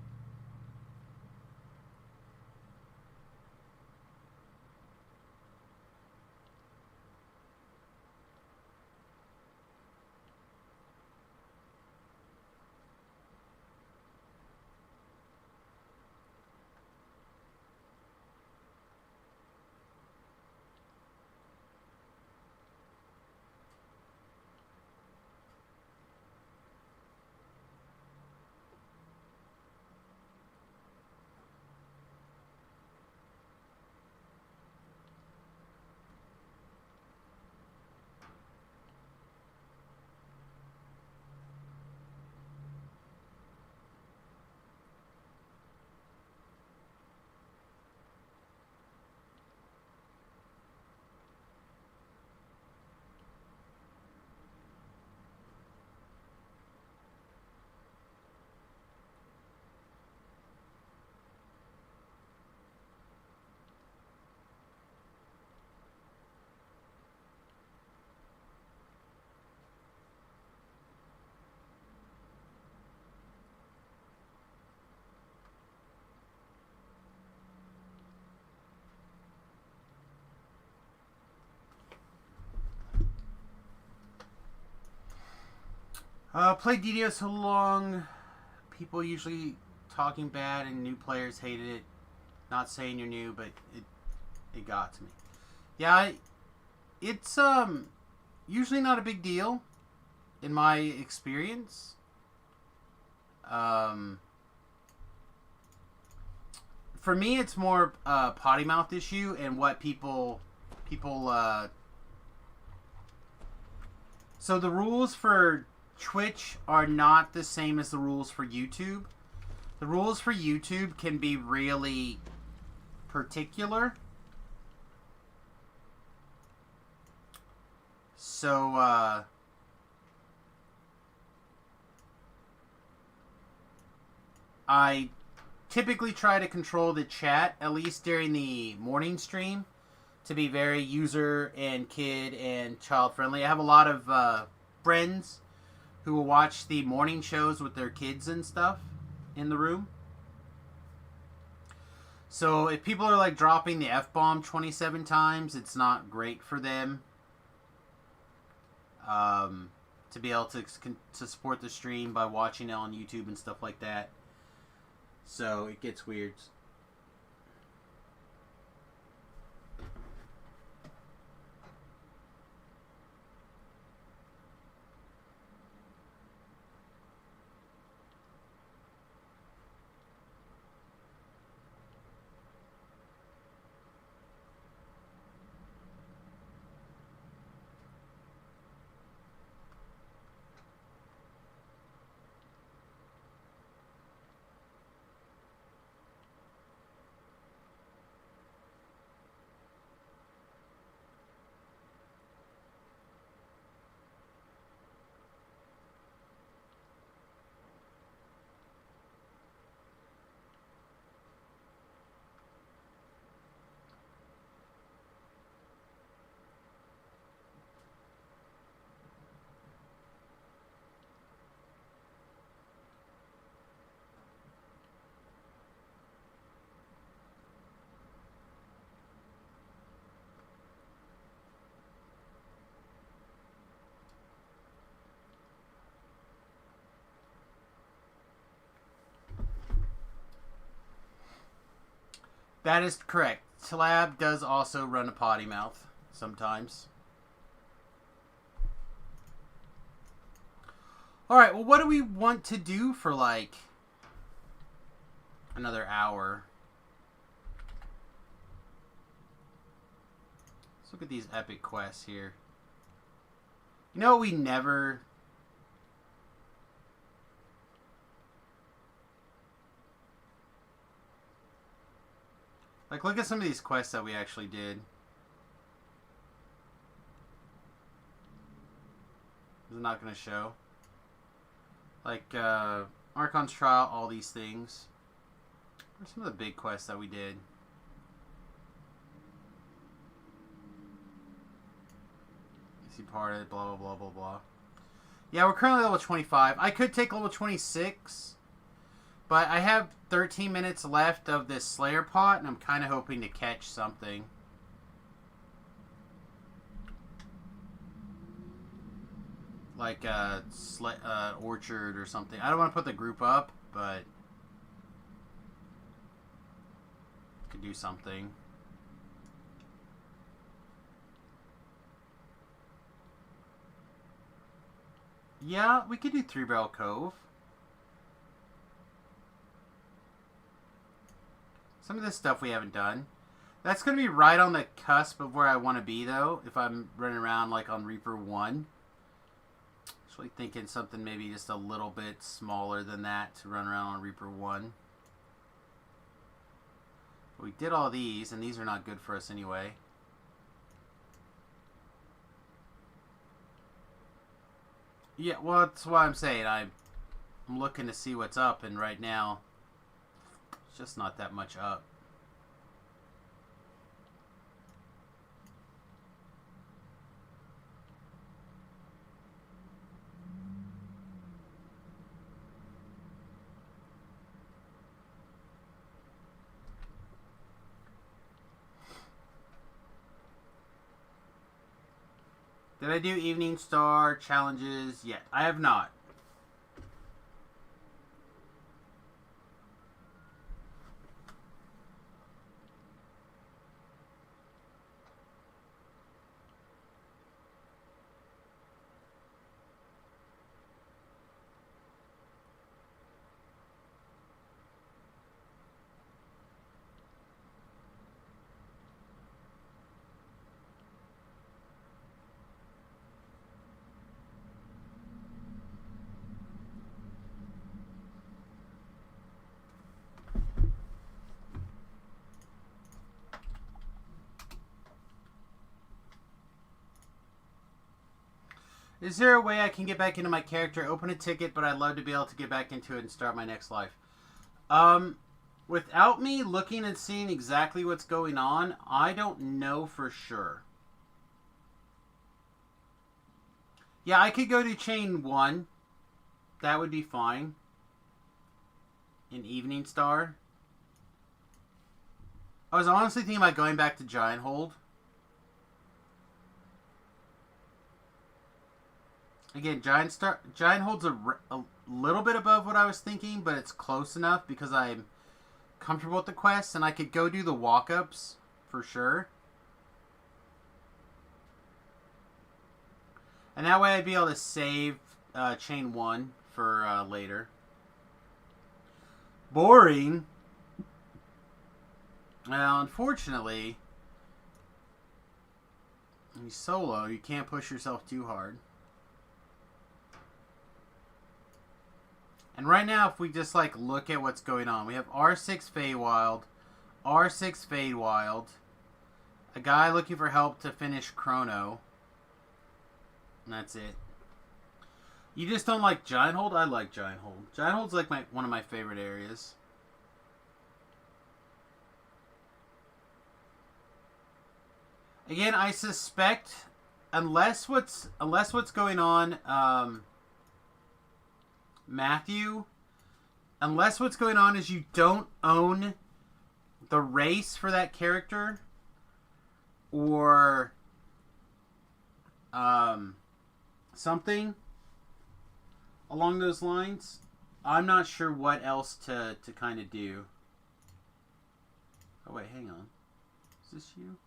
Played DDO so long, people usually talking bad and new players hated it. Not saying you're new, but it got to me. Yeah, it's usually not a big deal in my experience. For me, it's more potty mouth issue and what people. So the rules for Twitch are not the same as the rules for YouTube. The rules for YouTube can be really particular. So, I typically try to control the chat, at least during the morning stream, to be very user and kid and child friendly. I have a lot of friends who will watch the morning shows with their kids and stuff in the room. So if people are like dropping the F-bomb 27 times, it's not great for them to be able to support the stream by watching it on YouTube and stuff like that. So it gets weird. That is correct. Tlab does also run a potty mouth sometimes. Alright, well, what do we want to do for, like, another hour? Let's look at these epic quests here. You know what we never... Like, look at some of these quests that we actually did. Is it not going to show? Like, Archon's Trial, all these things. What are some of the big quests that we did? You see part of it, blah, blah, blah, blah, blah. Yeah, we're currently level 25. I could take level 26. But I have 13 minutes left of this Slayer pot, and I'm kind of hoping to catch something. Like a orchard or something. I don't want to put the group up, but could do something. Yeah, we could do Three Barrel Cove. Some of this stuff we haven't done. That's going to be right on the cusp of where I want to be, though, if I'm running around, like, on Reaper 1. Actually thinking something maybe just a little bit smaller than that to run around on Reaper 1. We did all these, and these are not good for us anyway. Yeah, well, that's why I'm saying I'm looking to see what's up, and right now... just not that much up. Did I do Evening Star challenges yet? I have not. Is there a way I can get back into my character, open a ticket, but I'd love to be able to get back into it and start my next life? Without me looking and seeing exactly what's going on, I don't know for sure. Yeah, I could go to chain 1. That would be fine. In Evening Star. I was honestly thinking about going back to Giant Hold. Again, Giant Hold's a little bit above what I was thinking, but it's close enough because I'm comfortable with the quest, and I could go do the walk-ups for sure. And that way I'd be able to save chain 1 for later. Boring. Well, unfortunately, when you solo, you can't push yourself too hard. And right now, if we just, like, look at what's going on, we have R6 Feywild, R6 Feywild, a guy looking for help to finish Chrono, and that's it. You just don't like Giant Hold? I like Giant Hold. Giant Hold's, like, one of my favorite areas. Again, I suspect, unless what's going on, Matthew, unless what's going on is you don't own the race for that character, or something along those lines, I'm not sure what else to kind of do. Oh wait, hang on. Is this you?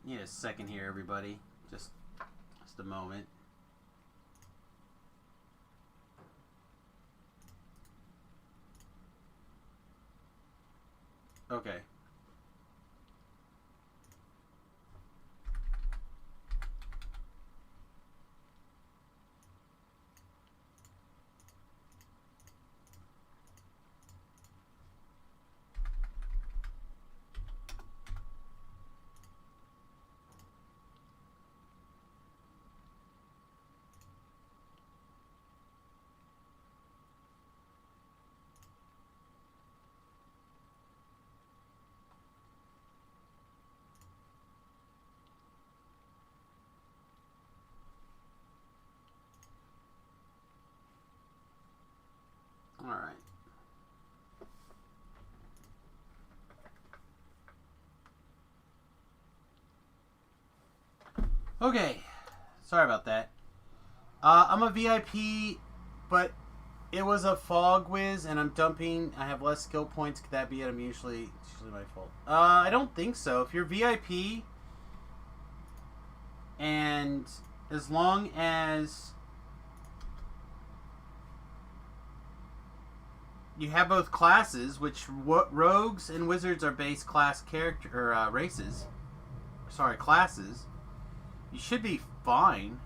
Need a second here, everybody. Just a moment. Okay. All right. Okay. Sorry about that. I'm a VIP, but it was a fog whiz, and I'm dumping. I have less skill points. Could that be it? It's usually my fault. I don't think so. If you're VIP, and as long as you have both classes, which rogues and wizards are base class character or races. Sorry, classes. You should be fine.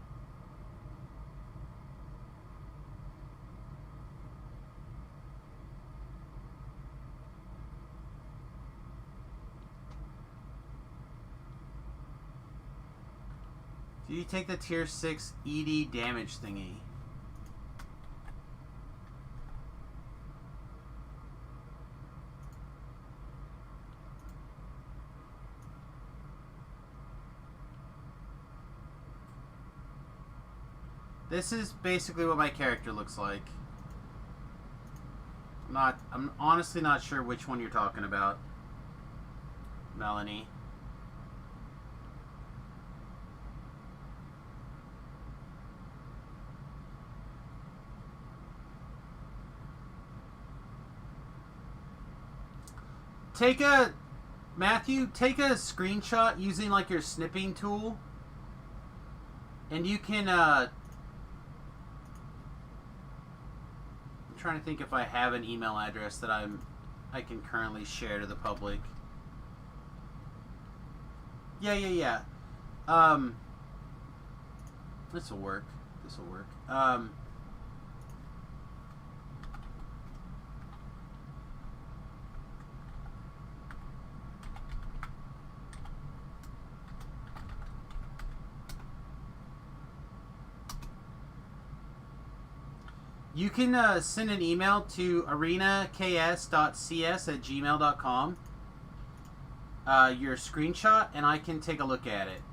Do you take the tier 6 ED damage thingy? This is basically what my character looks like. I'm honestly not sure which one you're talking about, Melanie. Matthew, take a screenshot using like your snipping tool, and you can I'm trying to think if I have an email address that I can currently share to the public. Yeah. This will work. You can send an email to arenaks.cs@gmail.com. Your screenshot, and I can take a look at it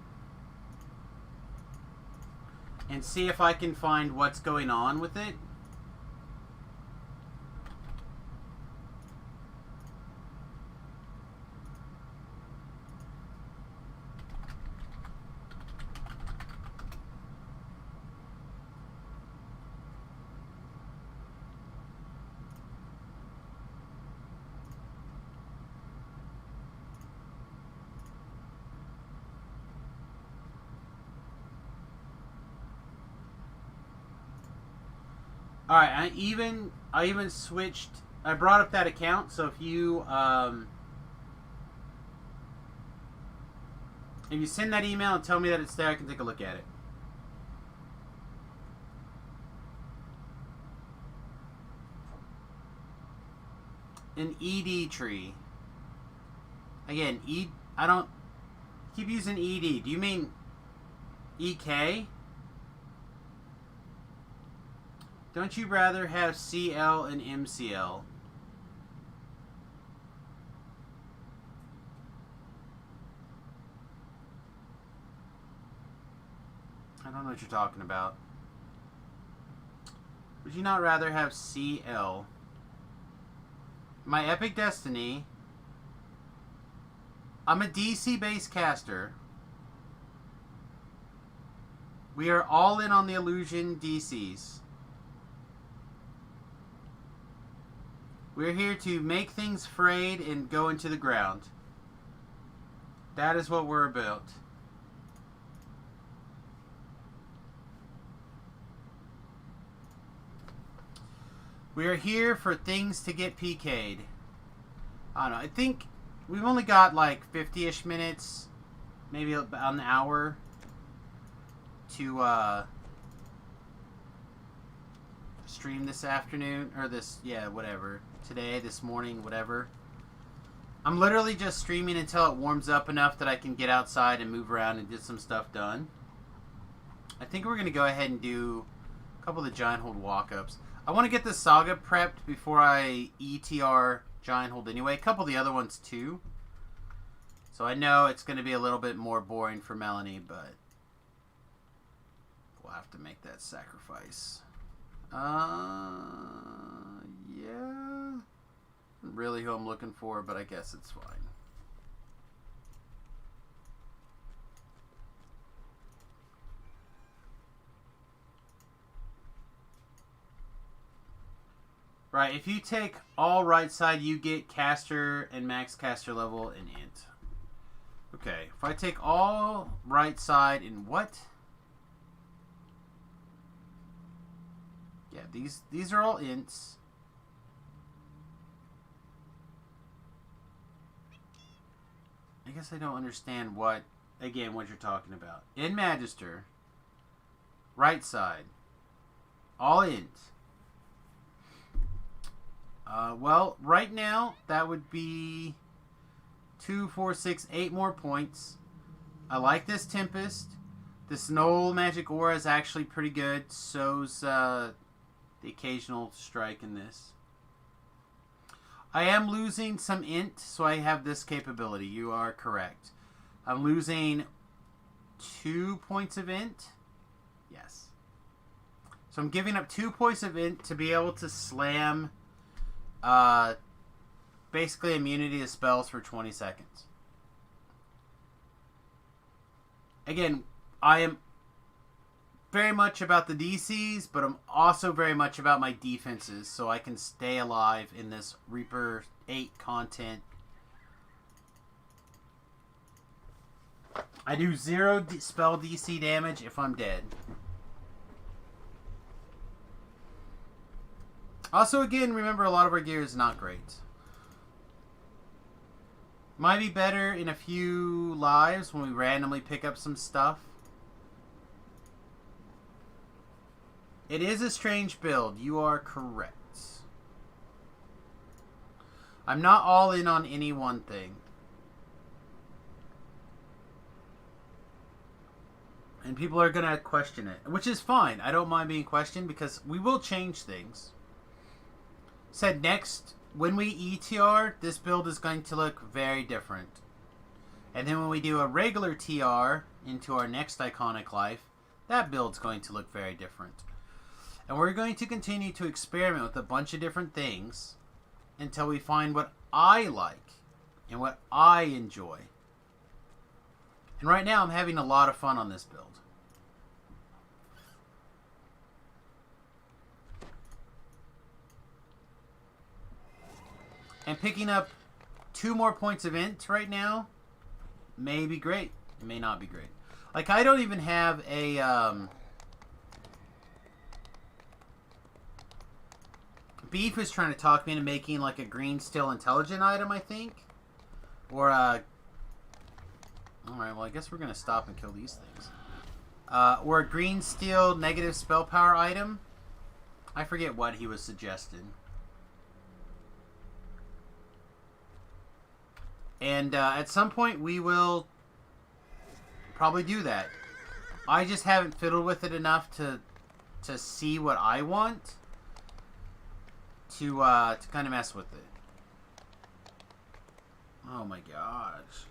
and see if I can find what's going on with it. All right, I even switched. I brought up that account, so if you send that email and tell me that it's there, I can take a look at it. An ED tree. Again, I don't keep using ED. Do you mean EK? Don't you rather have CL and MCL? know what you're talking about. Would you not rather have CL? My Epic Destiny. I'm a DC-based caster. We are all in on the illusion DCs. We're here to make things frayed and go into the ground. That is what we're about. We are here for things to get PK'd. I don't know. I think we've only got like 50-ish minutes, maybe about an hour to stream this afternoon, or this, whatever. Today, this morning, whatever. I'm literally just streaming until it warms up enough that I can get outside and move around and get some stuff done. I think we're going to go ahead and do a couple of the Giant Hold walk-ups. I want to get the Saga prepped before I ETR Giant Hold anyway. A couple of the other ones too. So I know it's going to be a little bit more boring for Melanie, but we'll have to make that sacrifice. Yeah. Not really who I'm looking for, but I guess it's fine. Right, if you take all right side, you get caster and max caster level and int. Okay, if I take all right side and what? Yeah, these are all ints. I guess I don't understand what you're talking about. In Magister, right side, all int. Well, right now, that would be 2, 4, 6, 8 more points. I like this Tempest. This Null Magic Aura is actually pretty good. So's the occasional strike in this. I am losing some int, so I have this capability. You are correct. I'm losing 2 points of int. Yes. So I'm giving up 2 points of int to be able to slam basically immunity to spells for 20 seconds. Again, I am very much about the DCs, but I'm also very much about my defenses, so I can stay alive in this Reaper 8 content. I do 0 spell DC damage if I'm dead. Also, again, remember a lot of our gear is not great. Might be better in a few lives when we randomly pick up some stuff. It is a strange build. You are correct. I'm not all in on any one thing. And people are going to question it, which is fine. I don't mind being questioned because we will change things. Said next, when we ETR, this build is going to look very different. And then when we do a regular TR into our next Iconic Life, that build's going to look very different. And we're going to continue to experiment with a bunch of different things until we find what I like and what I enjoy. And right now I'm having a lot of fun on this build. And picking up 2 more points of int right now may be great. It may not be great. Like, I don't even have a... Beef was trying to talk me into making like a green steel intelligent item, I think. Or a... Alright, well I guess we're going to stop and kill these things. Or a green steel negative spell power item. I forget what he was suggesting. And at some point we will probably do that. I just haven't fiddled with it enough to see what I want to kind of mess with it. Oh my gosh.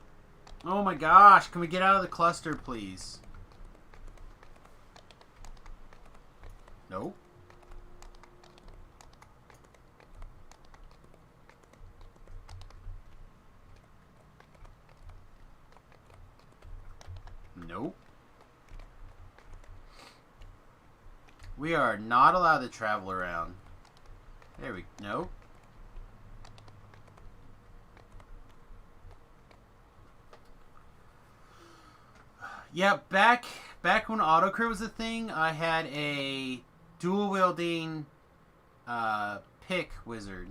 Oh my gosh, can we get out of the cluster, please? Nope. Nope. We are not allowed to travel around. There we... Nope. Yeah, back when autocrit was a thing, I had a dual wielding pick wizard.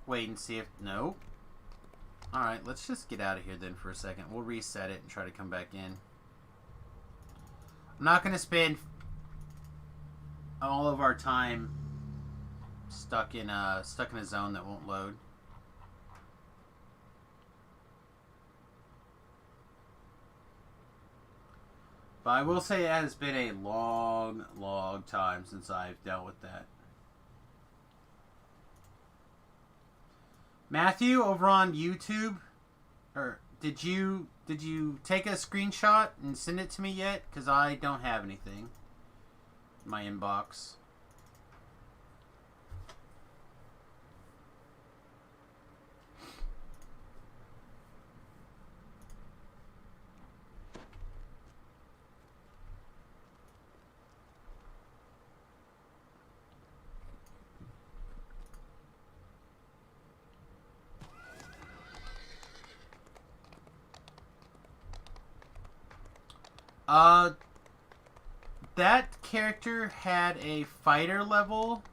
Wait and see if... Nope. Alright, let's just get out of here then for a second. We'll reset it and try to come back in. I'm not going to spend all of our time stuck in a zone that won't load. But I will say it has been a long, long time since I've dealt with that. Matthew, over on YouTube, or did you take a screenshot and send it to me yet? Because I don't have anything in my inbox. That character had a fighter level,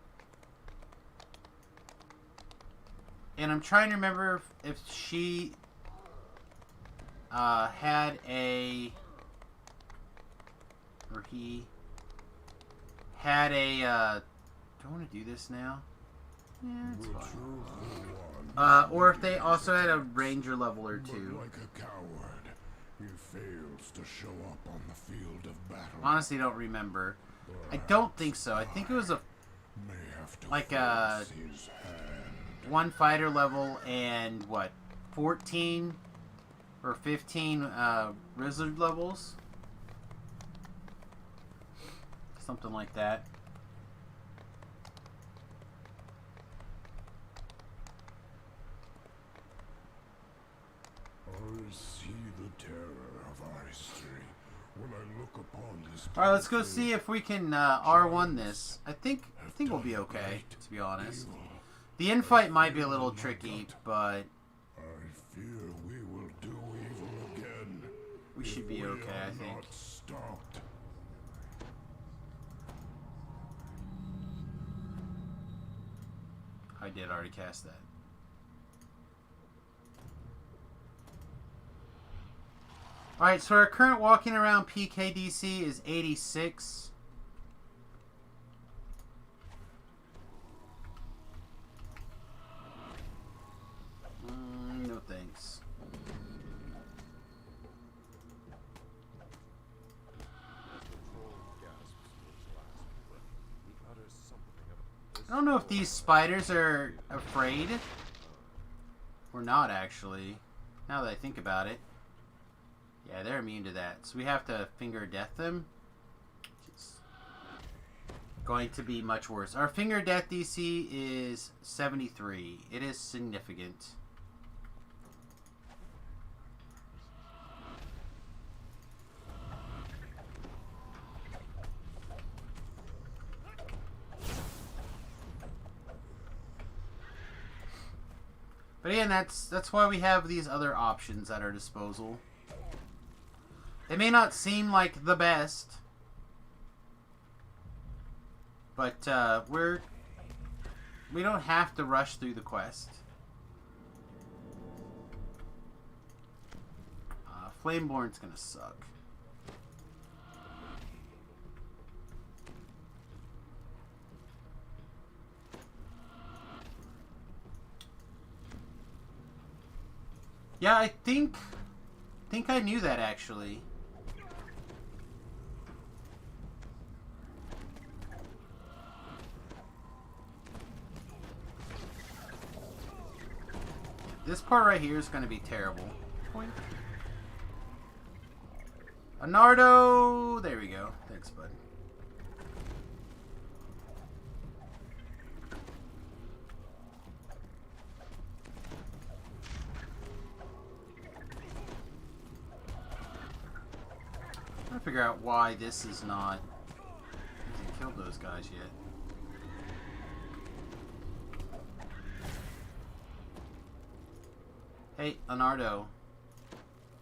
and I'm trying to remember if she had a, or he had a, do I want to do this now? Yeah, it's fine. Or if they also had a ranger level or two. Like a coward, he fails to show up on the field of battle. Honestly, don't remember. I don't think so. I think it was like a one fighter level and what, 14 or 15 wizard levels, something like that. I see the terror of our history when I look upon this. All right, let's go see if we can R1 this. I think we'll be okay, to be honest. The infight might be a little tricky, but I fear we will do evil again. we should be okay, I think. Not stopped. I did already cast that. Alright, so our current walking around PKDC is 86. No thanks. I don't know if these spiders are afraid or not, actually, now that I think about it. Yeah, they're immune to that. So we have to finger death them. Which is going to be much worse. Our finger death DC is 73. It is significant. But again, that's why we have these other options at our disposal. They may not seem like the best, but we don't have to rush through the quest. Flameborn's gonna suck. Yeah, I think I knew that, actually. This part right here is going to be terrible. Point. Anardo! There we go. Thanks, bud. I'm trying to figure out why this is not... hasn't killed those guys yet. Hey, Anardo.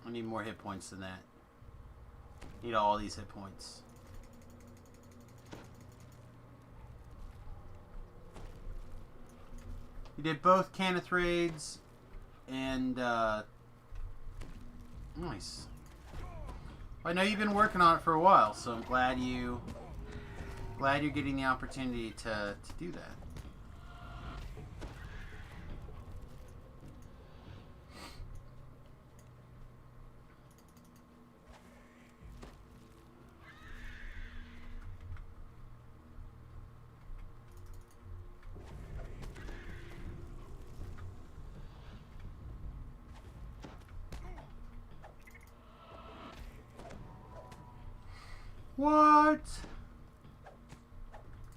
I need more hit points than that. Need all these hit points. You did both Caneth raids and nice. I know you've been working on it for a while, so I'm glad you're getting the opportunity to do that. What?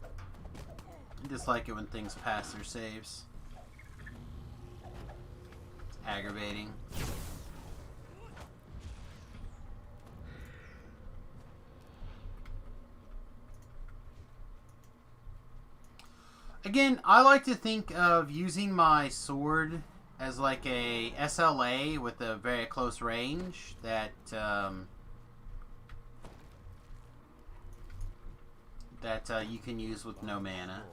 I just like it when things pass their saves. It's aggravating. Again, I like to think of using my sword as like a SLA with a very close range that you can use with no mana.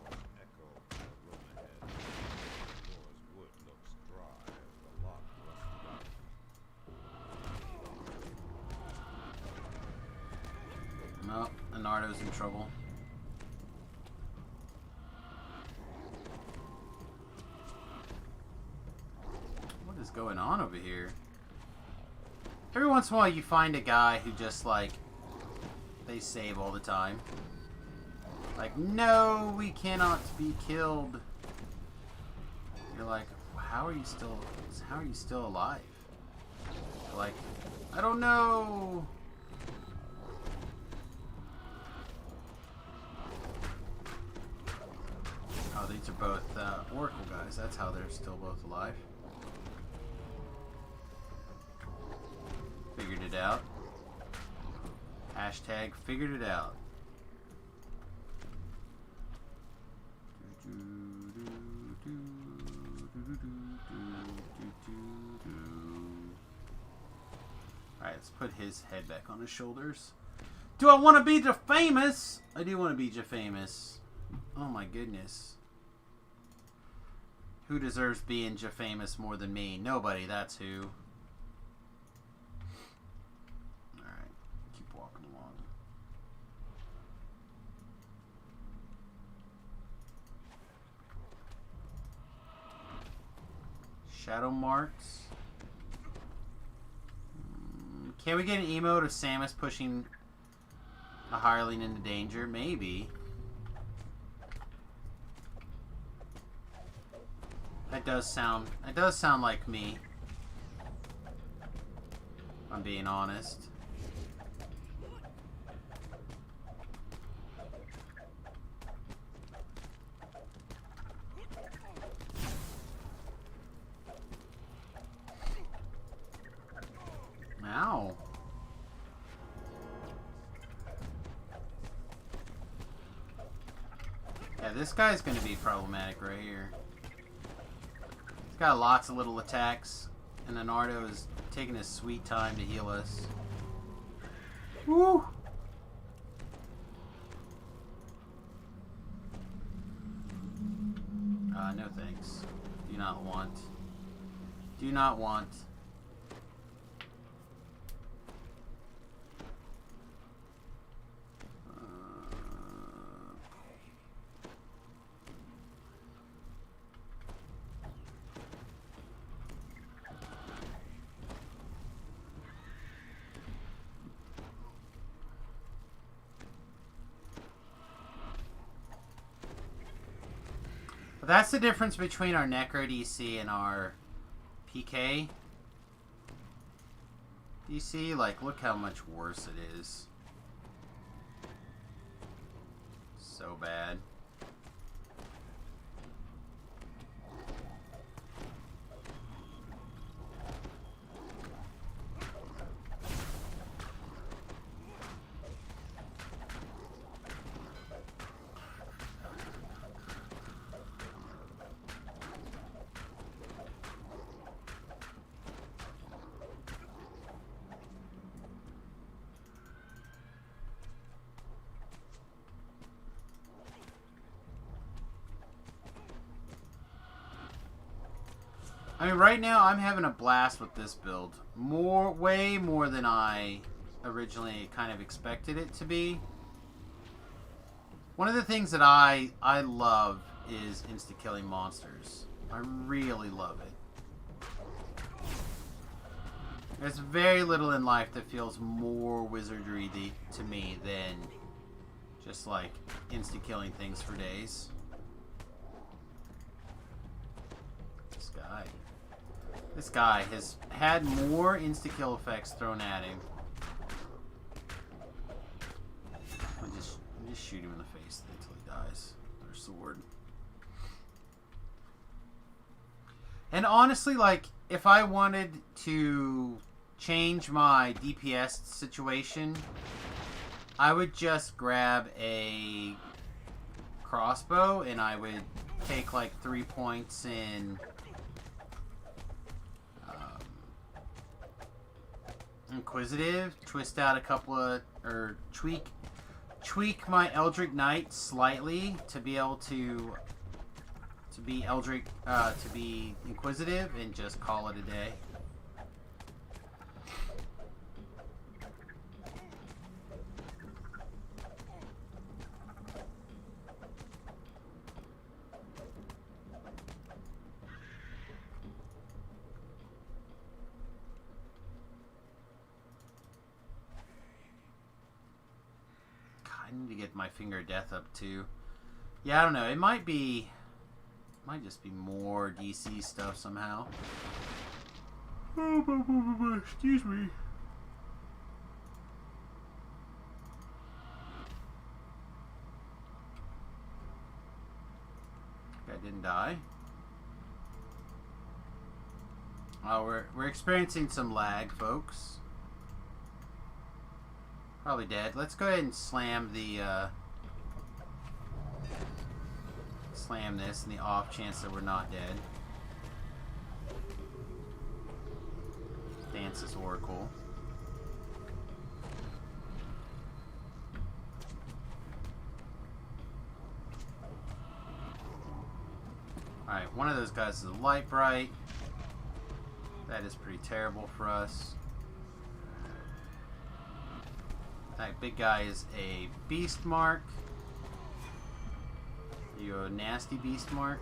No, Anardo's in trouble. What is going on over here? Every once in a while you find a guy who just like, they save all the time. Like, no, we cannot be killed. You're like, how are you still alive? You're like, I don't know. Oh, these are both Oracle guys. That's how they're still both alive. Figured it out. Hashtag figured it out. Alright, let's put his head back on his shoulders. Do I want to be famous? I do want to be famous. Oh my goodness. Who deserves being famous more than me? Nobody, that's who. Alright, keep walking along. Shadow marks. Can we get an emote of Samus pushing a hireling into danger? Maybe. That does sound like me. If I'm being honest. Ow. Yeah, this guy's gonna be problematic right here. He's got lots of little attacks, and Anardo is taking his sweet time to heal us. Woo! No thanks. Do not want. Do not want. That's the difference between our Necro DC and our PK. Do you see? Like, look how much worse it is. So bad. I mean, right now I'm having a blast with this build. Way more than I originally kind of expected it to be. One of the things that I love is insta-killing monsters. I really love it. There's very little in life that feels more wizardry to me than just like insta-killing things for days. This guy has had more insta-kill effects thrown at him. I just shoot him in the face until he dies with our sword. And honestly, like, if I wanted to change my DPS situation, I would just grab a crossbow and I would take like 3 points in Inquisitive, twist out a couple of, or tweak my Eldritch Knight slightly to be able to be Inquisitive and just call it a day. I need to get my Finger of Death up too. Yeah, I don't know. It might just be more DC stuff somehow. Excuse me. Guy didn't die. Oh, we're experiencing some lag, folks. Probably dead. Let's go ahead and slam the slam this in the off chance that we're not dead. Dance this Oracle. Alright, one of those guys is a light bright. That is pretty terrible for us. That big guy is a beast mark. You a nasty beast mark?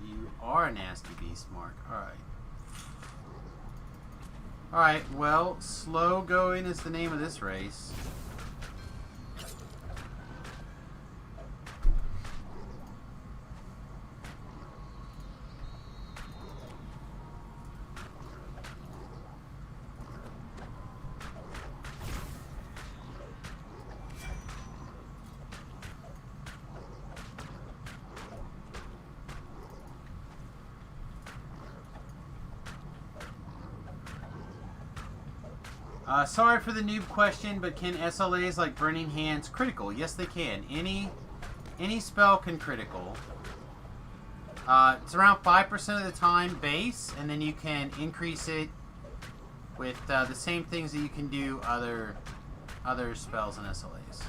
You are a nasty beast mark. Alright. Alright, well, slow going is the name of this race. Sorry for the noob question, but can SLAs like Burning Hands critical? Yes, they can. Any spell can critical. It's around 5% of the time base, and then you can increase it with the same things that you can do other spells and SLAs.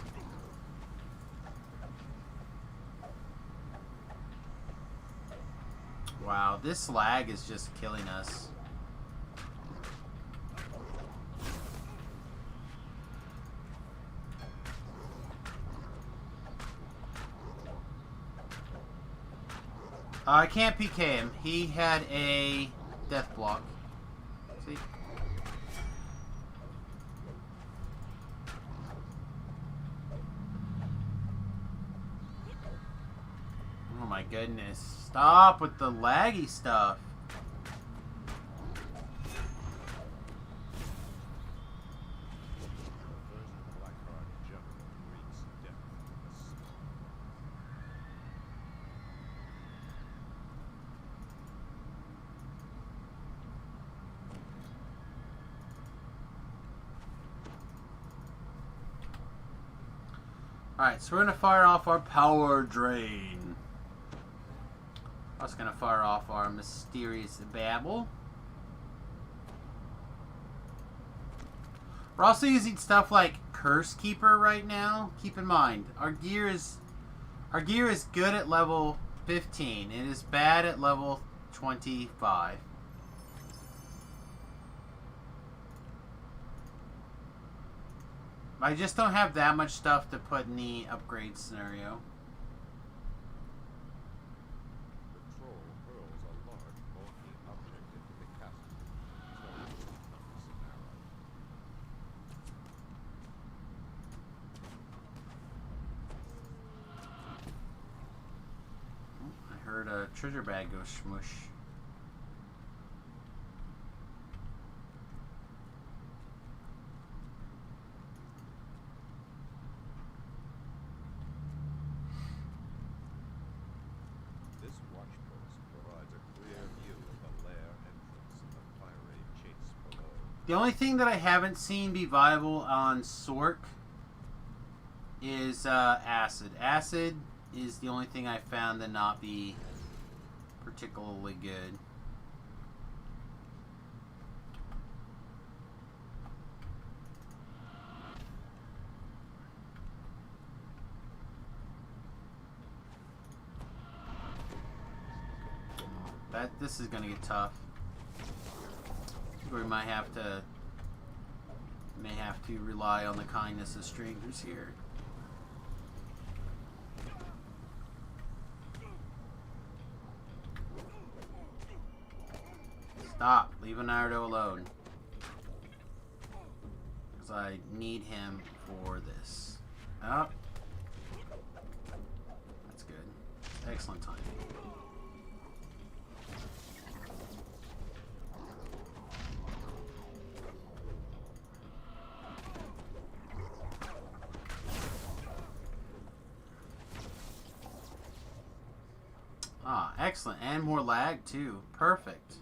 Wow, this lag is just killing us. I can't PK him. He had a death block. See? Oh my goodness. Stop with the laggy stuff. Alright, so we're going to fire off our power drain. I was going to fire off our mysterious babble. We're also using stuff like Curse Keeper right now. Keep in mind, our gear is good at level 15. It is bad at level 25. I just don't have that much stuff to put in the upgrade scenario. The troll hurls a large, bulky object into the castle. So, I heard a treasure bag go smush. this watchpost provides a clear view of the lair entrance and the fiery chase below. The only thing that I haven't seen be viable on Sork is acid. Acid is the only thing I found to not be particularly good. This is gonna get tough. We may have to rely on the kindness of strangers here. Stop. Leave Leonardo alone. Because I need him for this. Oh. That's good. Excellent timing. Ah, excellent. And more lag, too. Perfect.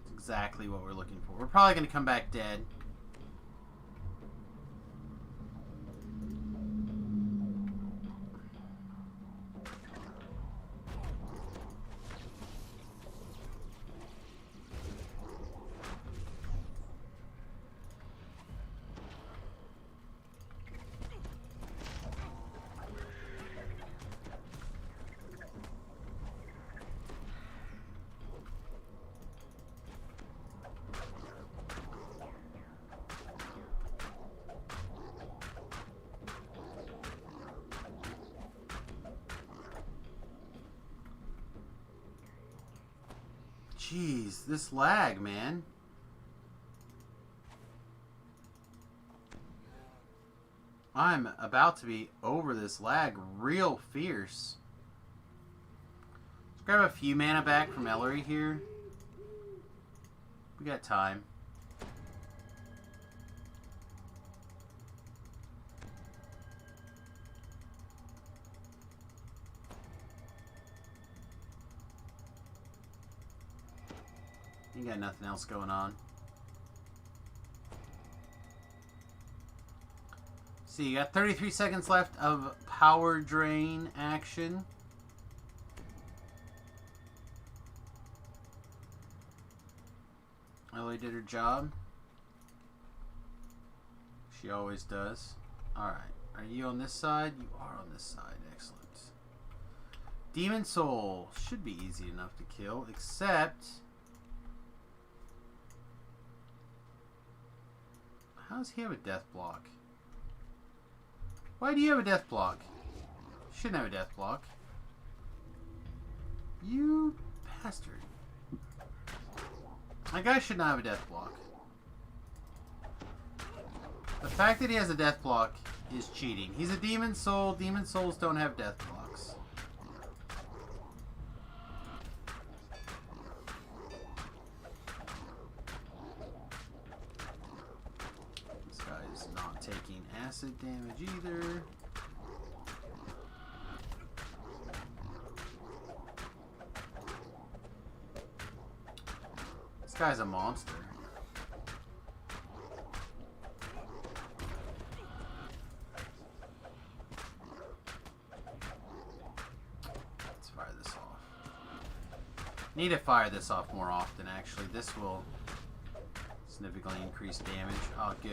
That's exactly what we're looking for. We're probably going to come back dead. Jeez, this lag, man. I'm about to be over this lag real fierce. Let's grab a few mana back from Ellery here. We got time. You got nothing else going on. See, you got 33 seconds left of power drain action. Ellie did her job. She always does. Alright. Are you on this side? You are on this side. Excellent. Demon Soul should be easy enough to kill, except... How does he have a death block? Why do you have a death block? Shouldn't have a death block. You bastard. That guy should not have a death block. The fact that he has a death block is cheating. He's a demon soul. Demon souls don't have death blocks. This guy is not taking acid damage either. This guy's a monster. Need to fire this off more often, actually. This will significantly increase damage. Oh, good.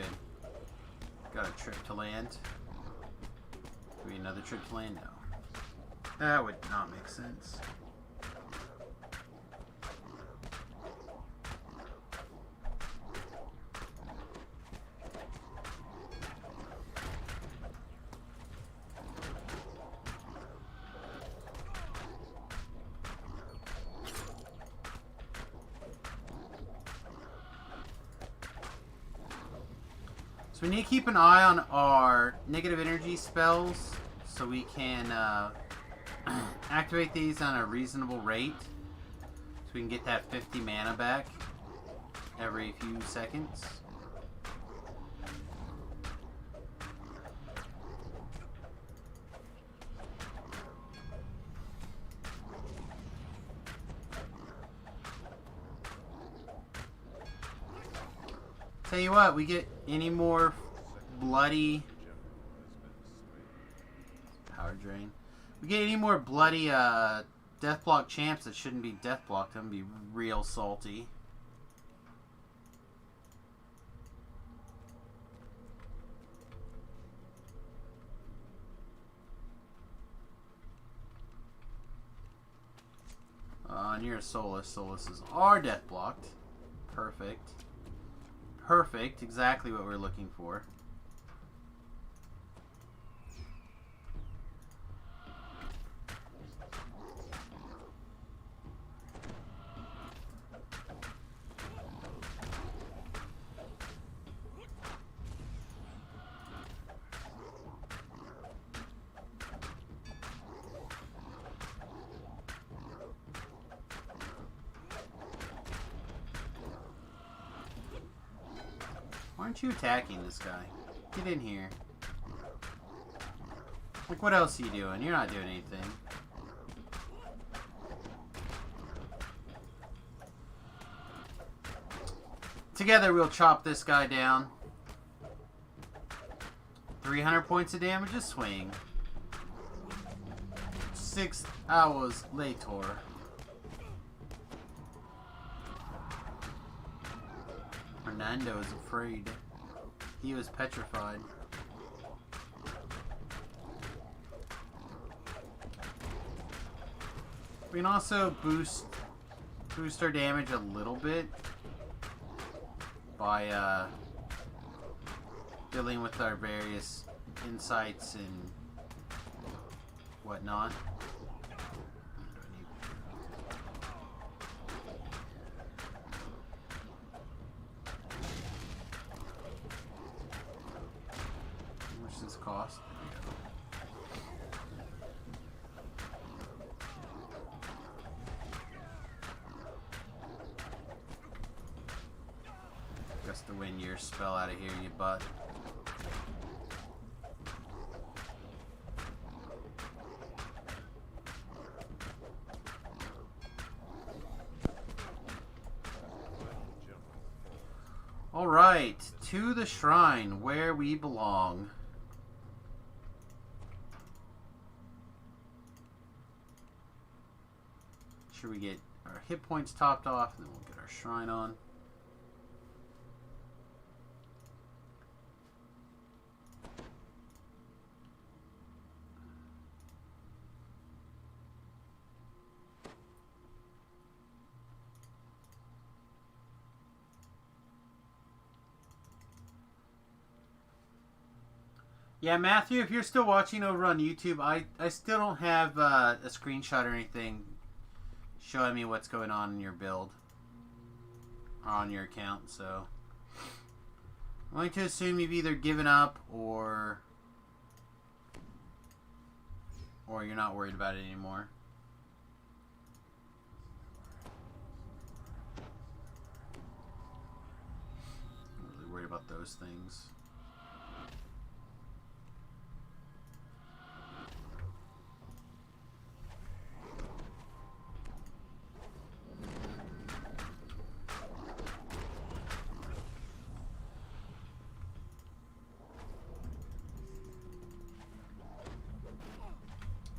Got a trip to land. Do we another trip to land? No. That would not make sense. So we need to keep an eye on our negative energy spells so we can activate these on a reasonable rate so we can get that 50 mana back every few seconds. Tell you what, we get any more bloody power drain. We get any more bloody deathblock champs that shouldn't be deathblocked. Them be real salty. And you're a Solus. Soluses are deathblocked. Perfect. Perfect, exactly what we're looking for. Why aren't you attacking this guy? Get in here. Like, what else are you doing? You're not doing anything. Together we'll chop this guy down. 300 points of damage a swing. 6 hours later. Fernando is afraid. He was petrified. We can also boost our damage a little bit by dealing with our various insights and whatnot. How much does this cost? Just to win your spell out of here, you butt. All right, to the shrine where we belong. Sure we get our hit points topped off, and then we'll get our shrine on. Yeah, Matthew, if you're still watching over on YouTube, I still don't have a screenshot or anything showing me what's going on in your build or on your account, so I'm going to assume you've either given up or you're not worried about it anymore. I'm really worried about those things.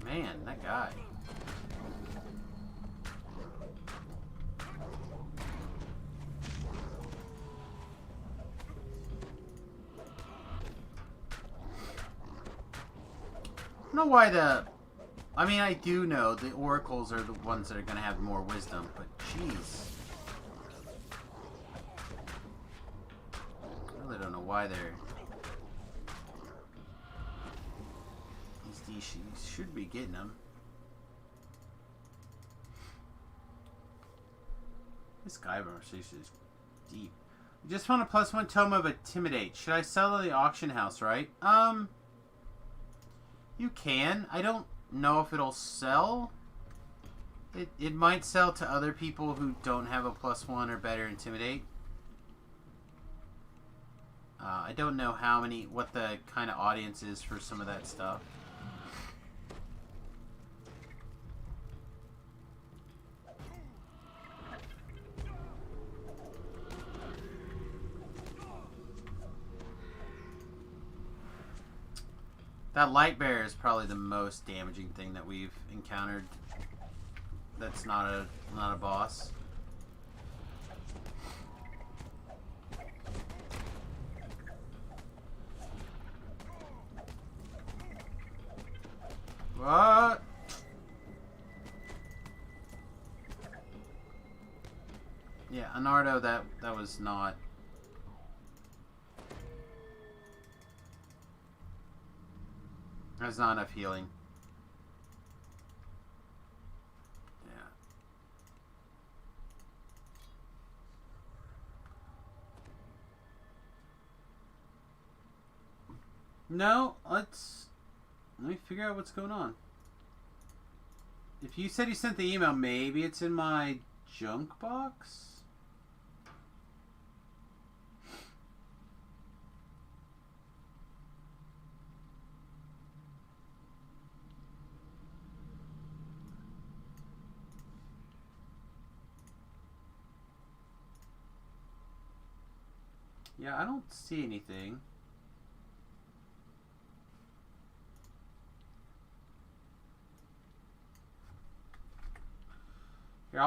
Man, that guy. don't know why the... I mean, I do know the oracles are the ones that are going to have more wisdom, but jeez. I really don't know why they're... These DCs should be getting them. This guy conversation is deep. You just found a +1 tome of Intimidate. Should I sell at the auction house, right? You can. I don't know if it'll sell. It might sell to other people who don't have a +1 or better Intimidate. I don't know what the kind of audience is for some of that stuff. That light bear is probably the most damaging thing that we've encountered. That's not a boss. What? Yeah, Anardo, that was not. That's not enough healing. Yeah. No, let me figure out what's going on. If you said you sent the email, maybe it's in my junk box? Yeah, I don't see anything. Here,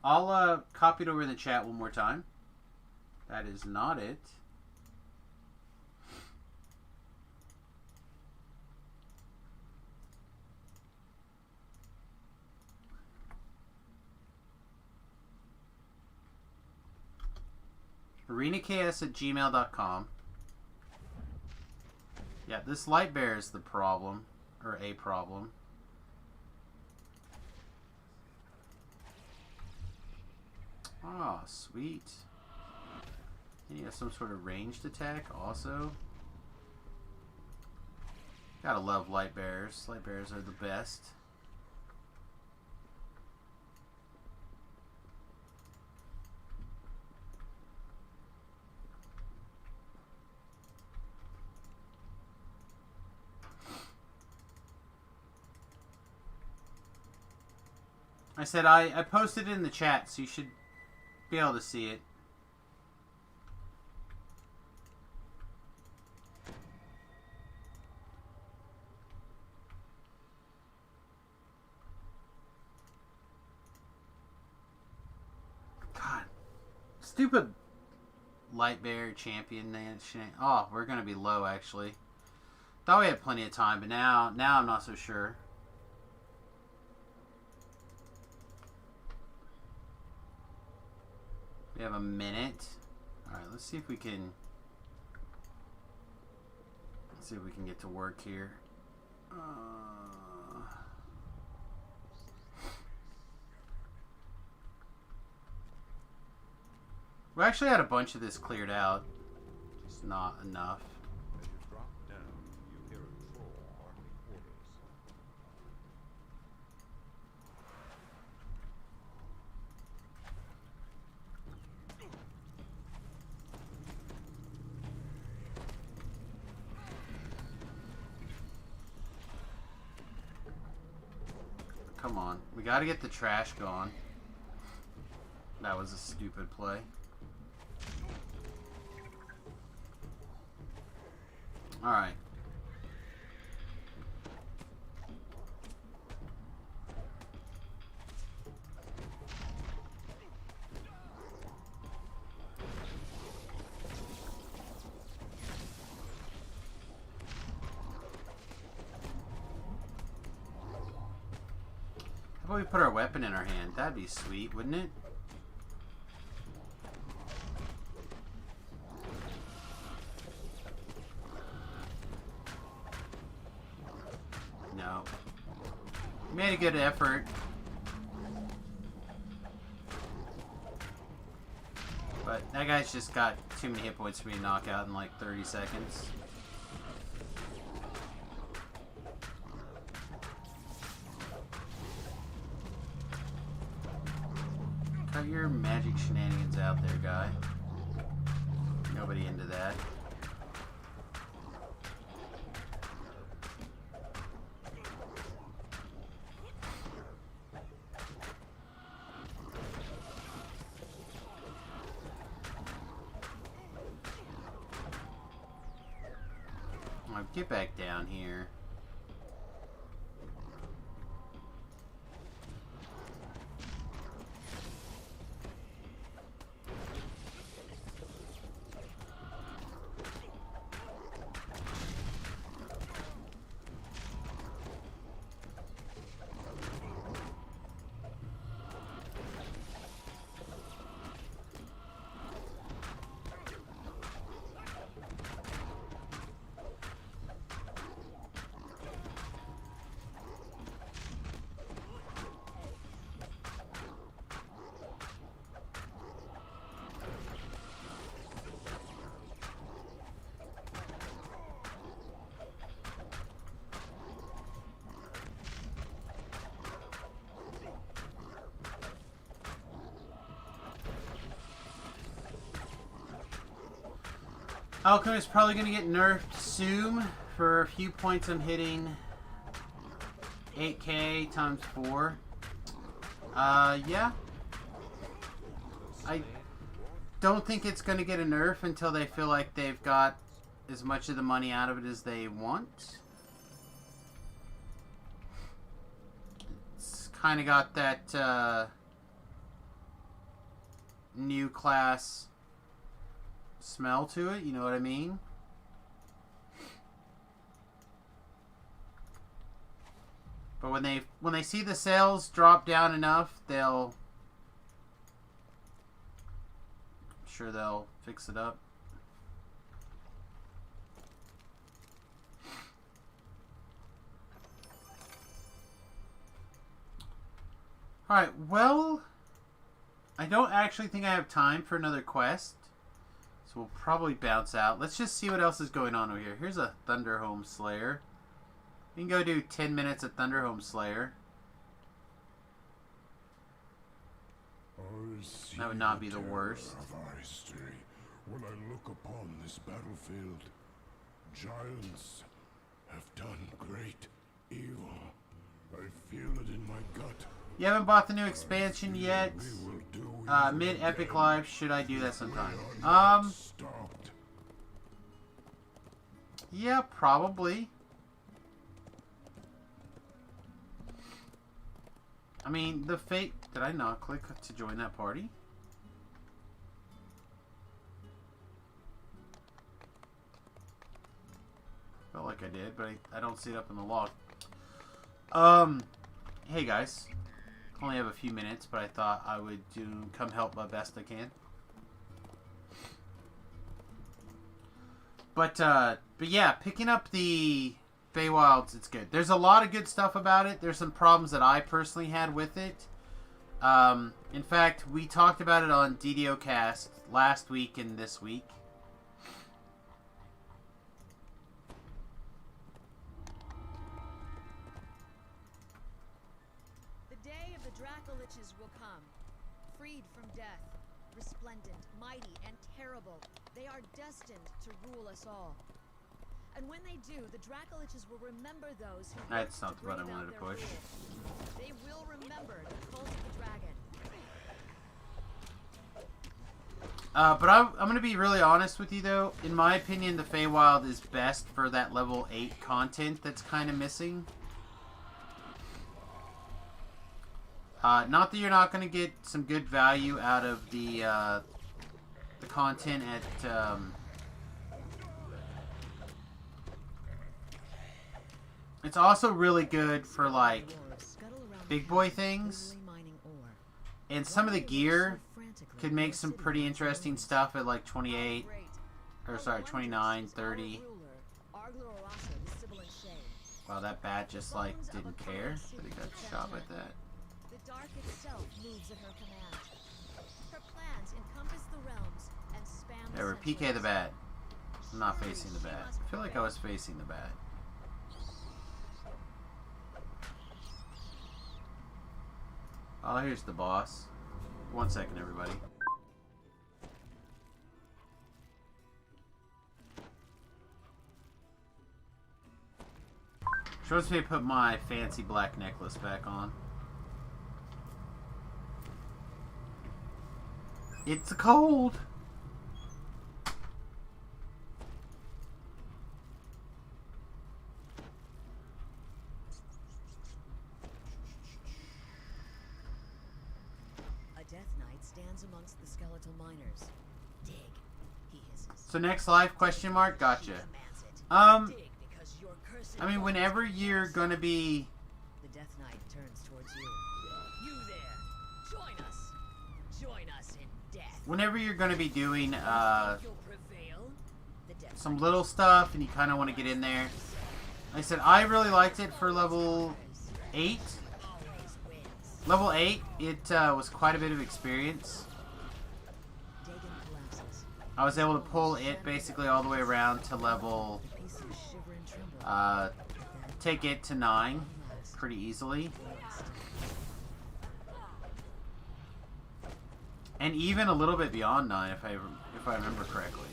I'll copy it over in the chat one more time. That is not it. arenaks@gmail.com. Yeah, this light bear is the problem, or a problem. Ah, sweet. And you have some sort of ranged attack also. Gotta love light bears. Light bears are the best. I said I posted it in the chat, so you should be able to see it. God. Stupid light bear champion. Oh, we're going to be low, actually. Thought we had plenty of time, but now I'm not so sure. We have a minute. Alright, let's see if we can get to work here. We actually had a bunch of this cleared out. Just not enough. As you drop down, you hear a troll barking orders. Come on. We gotta get the trash gone. That was a stupid play. Alright. How about we put our weapon in our hand? That'd be sweet, wouldn't it? No. Made a good effort. But that guy's just got too many hit points for me to knock out in like 30 seconds. Cut your magic shenanigans out there, guy. Nobody into that. Get back down here. Alchemist probably going to get nerfed soon. For a few points I'm hitting 8k times 4. Yeah. I don't think it's going to get a nerf until they feel like they've got as much of the money out of it as they want. It's kind of got that new class smell to it, you know what I mean? But when they see the sales drop down enough, I'm sure they'll fix it up. Alright, well, I don't actually think I have time for another quest. So we'll probably bounce out. Let's just see what else is going on over here. Here's a Thunderhome Slayer. We can go do 10 minutes of Thunderhome Slayer. That would not be the worst. Of our history. When I look upon this battlefield, giants have done great evil. I feel it in my gut. You haven't bought the new expansion yet. Mid-Epic Life, should I do that sometime? Yeah, probably. I mean, the fate... Did I not click to join that party? Felt like I did, but I don't see it up in the log. Hey guys. Only have a few minutes, but I thought I would come help my best I can. But yeah, picking up the Feywilds, it's good. There's a lot of good stuff about it. There's some problems that I personally had with it. In fact, we talked about it on DDOcast last week and this week. Will come, freed from death, resplendent, mighty, and terrible. They are destined to rule us all. And when they do, the Dracoliches will remember those who... That's not what I wanted to push. They will remember the cult of the dragon. But I'm going to be really honest with you, though. In my opinion, the Feywild is best for that level 8 content that's kind of missing. Not that you're not going to get some good value out of the content at... It's also really good for, like, big boy things. And some of the gear could make some pretty interesting stuff at like 28, or sorry, 29, 30. Wow, that bat just like didn't care that he got shot like that. The dark itself moves at her command. Her plans encompass the realms and span the There, PK the bat. I'm not facing the bat. I feel like I was facing the bat. Oh, here's the boss. 1 second, everybody. She wants me to put my fancy black necklace back on. It's cold! A Death Knight stands amongst the skeletal miners. Dig, he hisses. So next live, question mark? Gotcha. She commands it. Dig because your cursed I mean, whenever you're gonna be... The Death Knight turns towards you. You there. Join us. Join us in death. Whenever you're gonna be doing, Think you'll prevail? The Death some Knight little stuff and you kind of want to get in there. Like I said, I really liked it for level 8. always wins. Level 8, it was quite a bit of experience. Dagon collapses. I was able to pull it basically all the way around to level, The pieces shiver and tremble. take it to 9 pretty easily. And even a little bit beyond 9 if I remember correctly.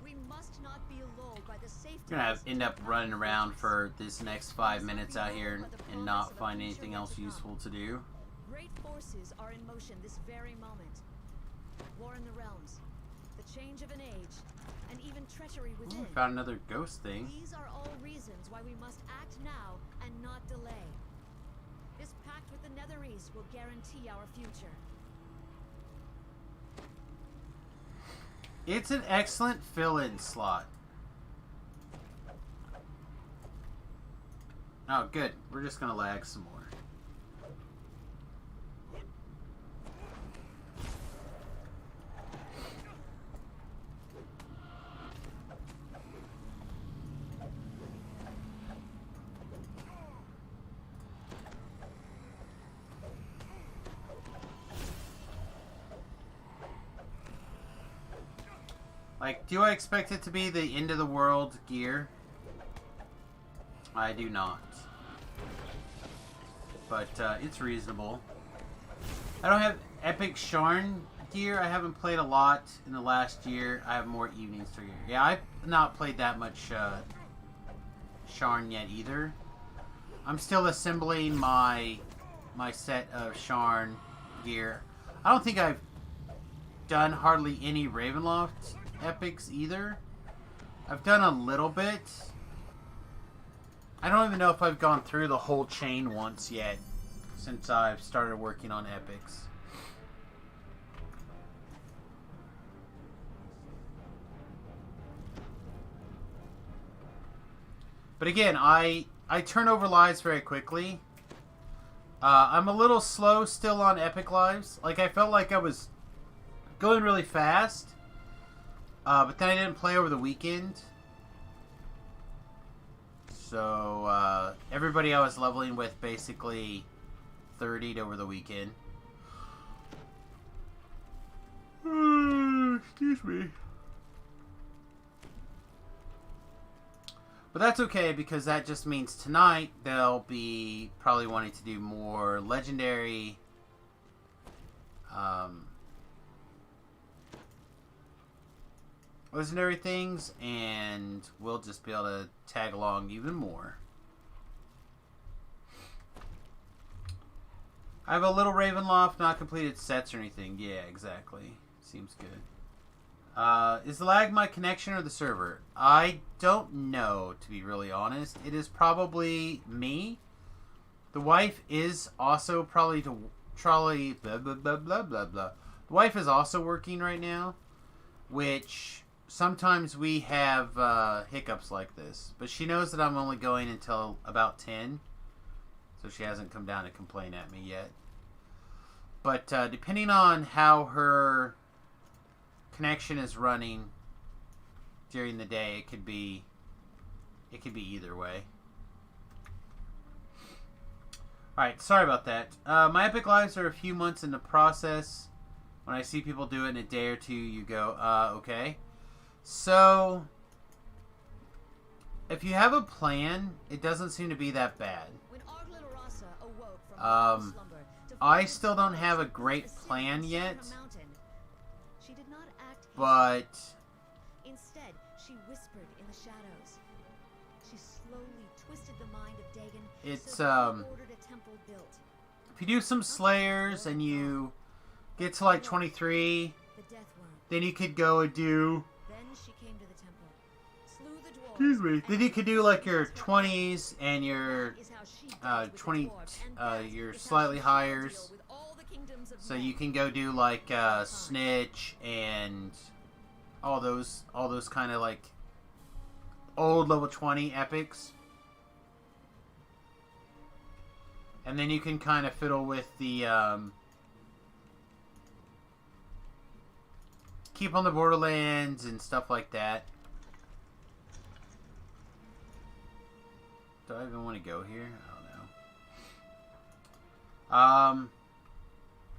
We must not be lulled by the safety. I'm gonna end up running around for this next 5 minutes out here and not find anything else useful to do. Great forces are in motion this very moment. War in the realms, the change of an age, and even treachery Ooh, within. found another ghost thing. These are all reasons why we must act now and not delay. This pact with the Nether East will guarantee our future. It's an excellent fill-in slot. Oh, good. We're just gonna lag some more. Like, do I expect it to be the end of the world gear? I do not. But it's reasonable. I don't have epic Sharn gear. I haven't played a lot in the last year. I have more Evening Star gear. Yeah, I've not played that much Sharn yet either. I'm still assembling my set of Sharn gear. I don't think I've done hardly any Ravenloft epics either. I've done a little bit. I don't even know if I've gone through the whole chain once yet since I've started working on epics. But again, I turn over lives very quickly. I'm a little slow still on epic lives. Like, I felt like I was going really fast. But then I didn't play over the weekend. So, everybody I was leveling with basically 30'd over the weekend. Excuse me. But that's okay, because that just means tonight they'll be probably wanting to do more legendary legendary things, and we'll just be able to tag along even more. I have a little Ravenloft, not completed sets or anything. Yeah, exactly. Seems good. Is the lag my connection or the server? I don't know, to be really honest. It is probably me. The wife is also probably blah, blah, blah, blah, blah, blah. The wife is also working right now, which sometimes we have hiccups like this. But she knows that I'm only going until about 10, so she hasn't come down to complain at me yet. But depending on how her connection is running during the day, it could be either way. Alright, sorry about that. My Epic Lives are a few months in the process. When I see people do it in a day or two, you go, okay. So, if you have a plan, it doesn't seem to be that bad. I still don't have a great plan yet. But instead, she whispered in the shadows. She slowly twisted the mind of Dagon. It's so that he ordered a temple built. If you do some slayers and you get to like 23, The death worm. then you could go and do. Then she came to the temple, slew the dwarves. Excuse me. and Then you could do like your defeated her. 20s and your That is how she dealt with the 20, dwarves, and that your is how slightly she shall higher. deal with all the kingdoms of So men. you can go do like Snitch and all those kind of like old level 20 epics. And then you can kind of fiddle with the keep on the Borderlands and stuff like that. Do I even want to go here? I don't know.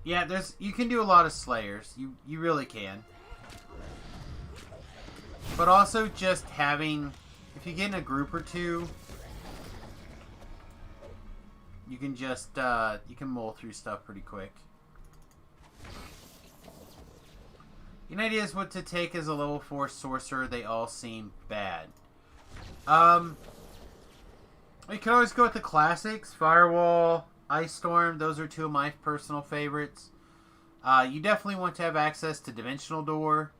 Yeah, you can do a lot of slayers. You really can. But also just having, if you get in a group or two, you can just you can mull through stuff pretty quick. An idea is what to take as a level 4 sorcerer. They all seem bad. You can always go with the classics. Firewall, Ice Storm. Those are two of my personal favorites. You definitely want to have access to Dimensional Door.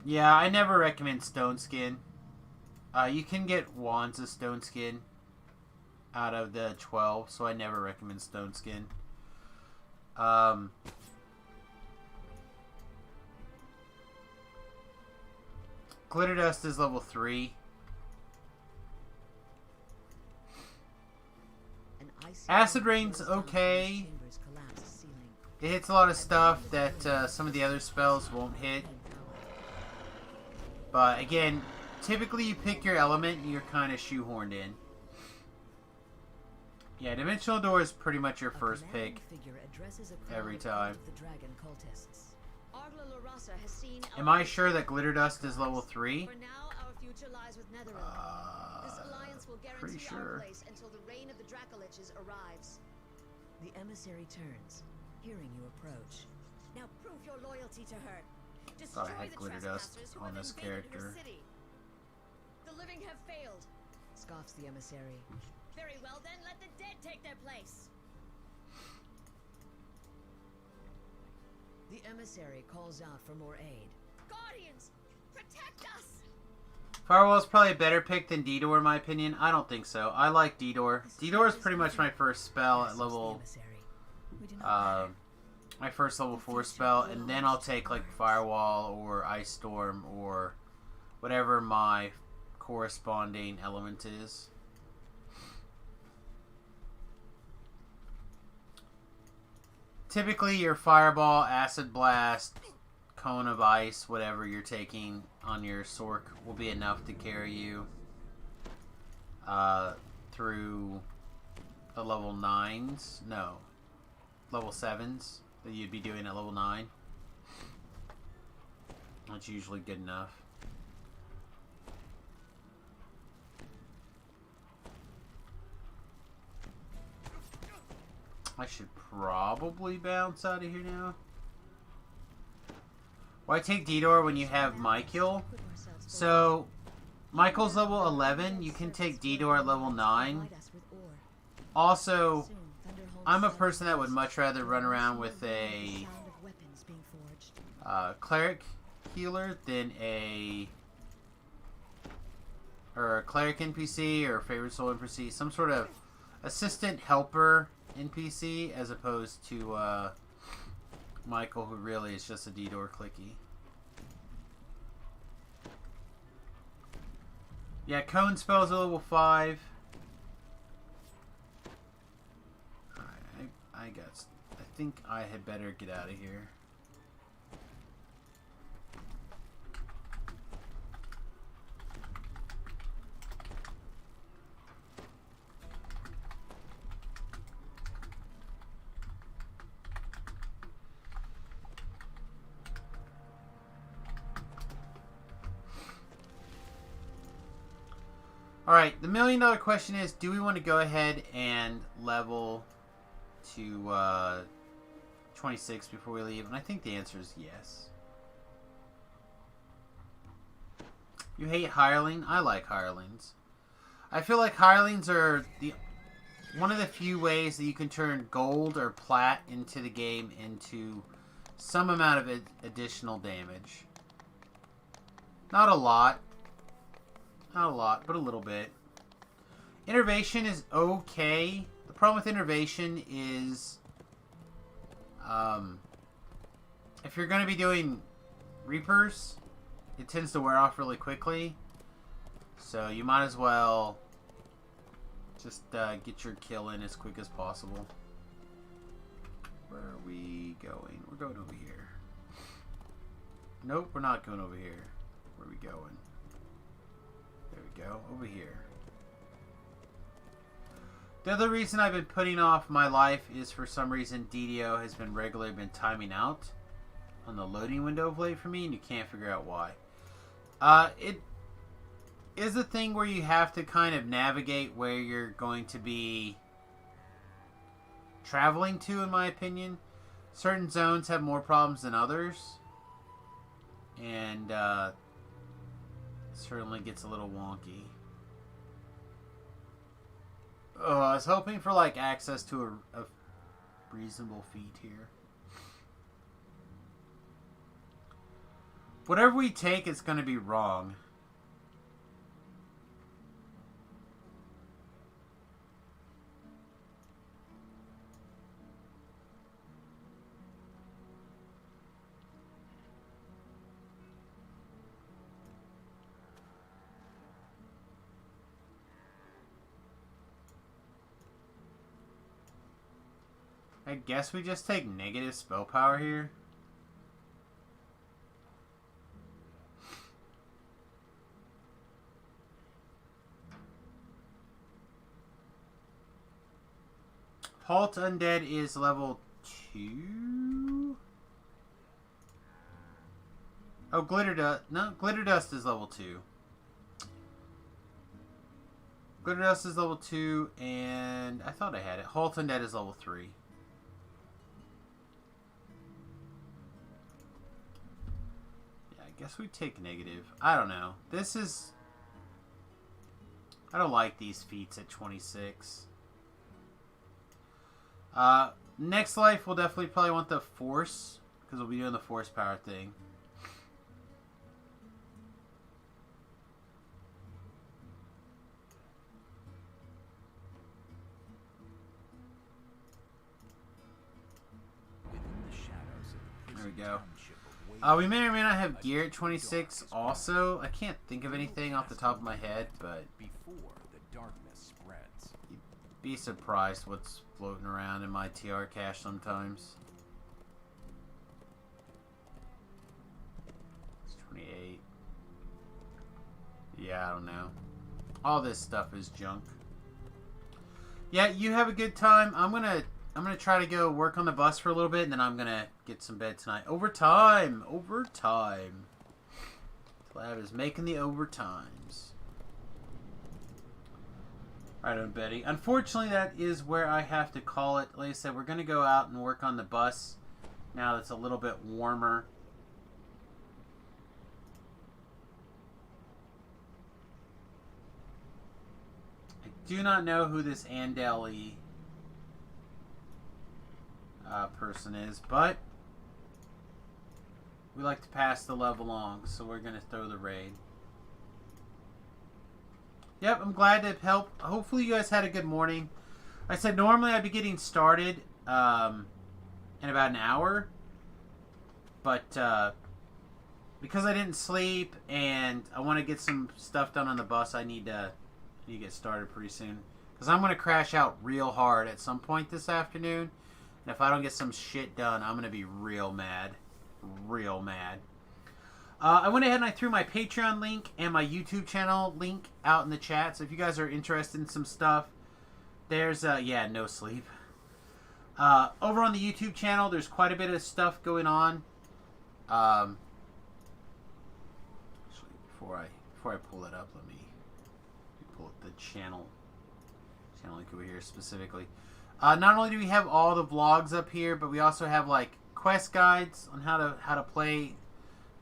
Yeah, I never recommend Stone Skin. You can get wands of Stone Skin out of the 12, so I never recommend Stone Skin. Glitter Dust is level 3. Acid Rain's okay. It hits a lot of stuff that some of the other spells won't hit. But again, typically you pick your element and you're kind of shoehorned in. Yeah, Dimensional Door is pretty much your first pick every time. Am I sure that Glitter Dust is level 3? For now, our future lies with Netherrealm. This alliance will pretty guarantee sure. our place until the reign of the Dracoliches arrives. The emissary turns, hearing you approach. Now prove your loyalty to her. Thought Destroy I had the glitter dust trespassers who on have this invaded her character. city. The living have failed. Scoffs the emissary. Very well then, let the dead take their place. The emissary calls out for more aid. Guardians, protect us! Firewall's probably a better pick than D-Door in my opinion. I don't think so. I like D-Door. D-Door is pretty much my first spell at level... We do not my first level 4 spell, and then I'll take like Firewall or Ice Storm or whatever my corresponding element is. Typically your Fireball, Acid Blast, cone of ice, whatever you're taking on your Sork, will be enough to carry you through the level 9s. No, level 7s that you'd be doing at level 9. That's usually good enough. I should probably bounce out of here now. Why take Didor when you have Michael? So, Michael's level 11. You can take Didor at level 9. Also, I'm a person that would much rather run around with a cleric healer than a cleric NPC or favorite soul NPC. Some sort of assistant helper NPC as opposed to Michael, who really is just a Didor clicky. Yeah, cone spells are level 5. I think I had better get out of here. Alright, the $1 million question is, do we want to go ahead and level to 26 before we leave? And I think the answer is yes. You hate hireling? I like hirelings. I feel like hirelings are one of the few ways that you can turn gold or plat into the game into some amount of additional damage. Not a lot. Not a lot, but a little bit. Innervation is okay. The problem with Innervation is if you're going to be doing Reapers, it tends to wear off really quickly. So you might as well just get your kill in as quick as possible. Where are we going? We're going over here. Nope, we're not going over here. Where are we going? There we go, over here. The other reason I've been putting off my life is for some reason DDO has been regularly timing out on the loading window of late for me, and you can't figure out why. It is a thing where you have to kind of navigate where you're going to be traveling to, in my opinion. Certain zones have more problems than others, and certainly gets a little wonky. I was hoping for like access to a reasonable feat here. Whatever we take is going to be wrong. I guess we just take negative spell power here. Halt Undead is level 2? Oh, Glitter Dust. No, Glitter Dust is level 2. Glitter Dust is level 2, and I thought I had it. Halt Undead is level 3. Guess we take negative. I don't know. This is... I don't like these feats at 26. Next life, we'll definitely probably want the Force, because we'll be doing the Force power thing. There we go. We may or may not have gear at 26 also. I can't think of anything off the top of my head, but before the darkness spreads. You'd be surprised what's floating around in my TR cache sometimes. Yeah, I don't know. All this stuff is junk. Yeah, you have a good time. I'm gonna try to go work on the bus for a little bit, and then I'm gonna get some bed tonight. Overtime! Overtime! Lab is making the overtimes. Alright, on Betty. Unfortunately, that is where I have to call it. Like I said, we're gonna go out and work on the bus now that it's a little bit warmer. I do not know who this Andeli person is, but we like to pass the love along, so we're going to throw the raid. Yep, I'm glad to help. Hopefully you guys had a good morning. I said normally I'd be getting started in about an hour, but because I didn't sleep and I want to get some stuff done on the bus, I need to get started pretty soon. Because I'm going to crash out real hard at some point this afternoon. And if I don't get some shit done, I'm going to be real mad. Real mad. I went ahead and I threw my Patreon link and my YouTube channel link out in the chat. So if you guys are interested in some stuff, there's, yeah, no sleep. Over on the YouTube channel, there's quite a bit of stuff going on. Actually, before I pull it up, let me pull up the channel link over here specifically. Not only do we have all the vlogs up here, but we also have like quest guides on how to play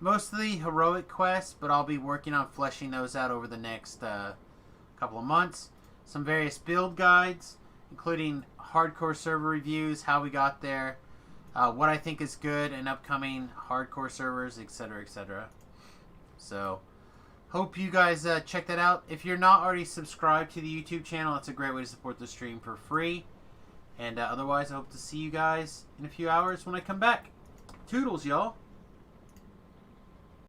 most of the heroic quests, but I'll be working on fleshing those out over the next couple of months. Some various build guides, including hardcore server reviews, how we got there, what I think is good in upcoming hardcore servers, etc., etc. So, hope you guys check that out. If you're not already subscribed to the YouTube channel, it's a great way to support the stream for free. And otherwise, I hope to see you guys in a few hours when I come back. Toodles, y'all.